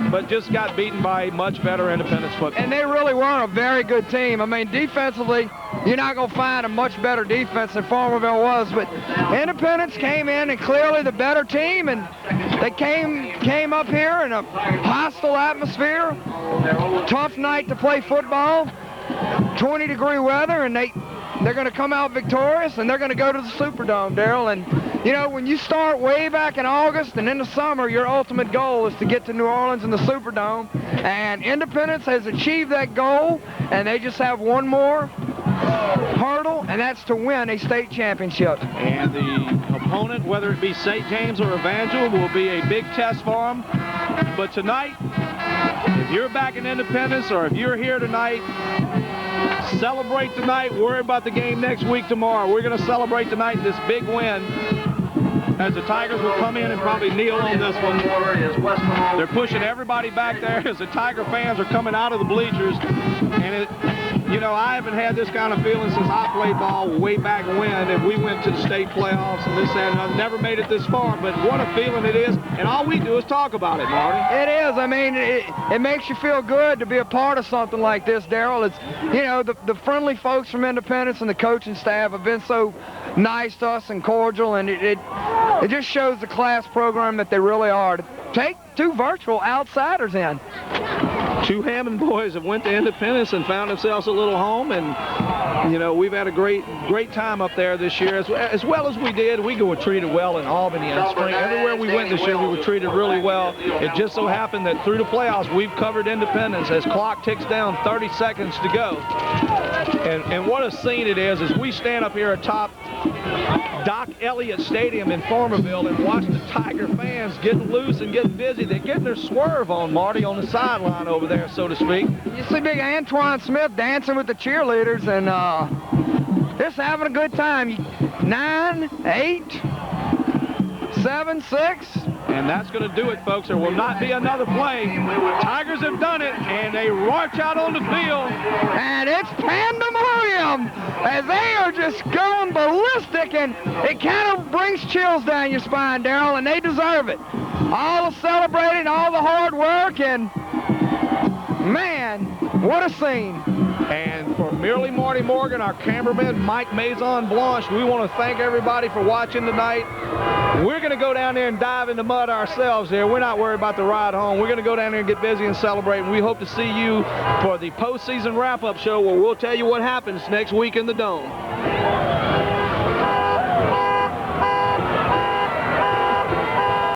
but just got beaten by much better Independence football. And they really were a very good team. I mean, defensively, you're not going to find a much better defense than Farmerville was, but Independence came in and clearly the better team, and they came up here in a hostile atmosphere, tough night to play football, 20-degree weather, and they're going to come out victorious, and they're going to go to the Superdome, Darrell. And, you know, when you start way back in August and in the summer, your ultimate goal is to get to New Orleans and the Superdome, and Independence has achieved that goal, and they just have one more hurdle, and that's to win a state championship. And the opponent, whether it be St. James or Evangel, will be a big test for them. But tonight, if you're back in Independence or if you're here tonight, celebrate tonight. Worry about the game next week tomorrow. We're going to celebrate tonight this big win as the Tigers will come in and probably kneel on this one. They're pushing everybody back there as the Tiger fans are coming out of the bleachers. And you know, I haven't had this kind of feeling since I played ball way back when, and we went to the state playoffs and this, that, and I've never made it this far, but what a feeling it is, and all we do is talk about it, Marty. It is. I mean, it makes you feel good to be a part of something like this, Darrell. It's, you know, the friendly folks from Independence and the coaching staff have been so nice to us and cordial, and it just shows the class program that they really are. To take two virtual outsiders in. Two Hammond boys have went to Independence and found themselves a little home, and you know, we've had a great time up there this year, as well as we did. We were treated well in Albany and spring. Everywhere we went this year, we were treated really well. It just so happened that through the playoffs, we've covered Independence as clock ticks down, 30 seconds to go. And what a scene it is as we stand up here atop Doc Elliott Stadium in Farmerville and watch the Tiger fans getting loose and getting busy. They're getting their swerve on, Marty, on the sideline over there, so to speak. You see big Antoine Smith dancing with the cheerleaders and just having a good time. 9, 8, 7, 6. And that's going to do it, folks. There will not be another play. Tigers have done it, and they march out on the field. And it's pandemonium as they are just going ballistic, and it kind of brings chills down your spine, Darrell, and they deserve it. All the celebrating, all the hard work, and man, what a scene. And for merely Marty Morgan, our cameraman, Mike Maison Blanche, we want to thank everybody for watching tonight. We're going to go down there and dive in the mud ourselves there. We're not worried about the ride home. We're going to go down there and get busy and celebrate. And we hope to see you for the postseason wrap-up show where we'll tell you what happens next week in the Dome.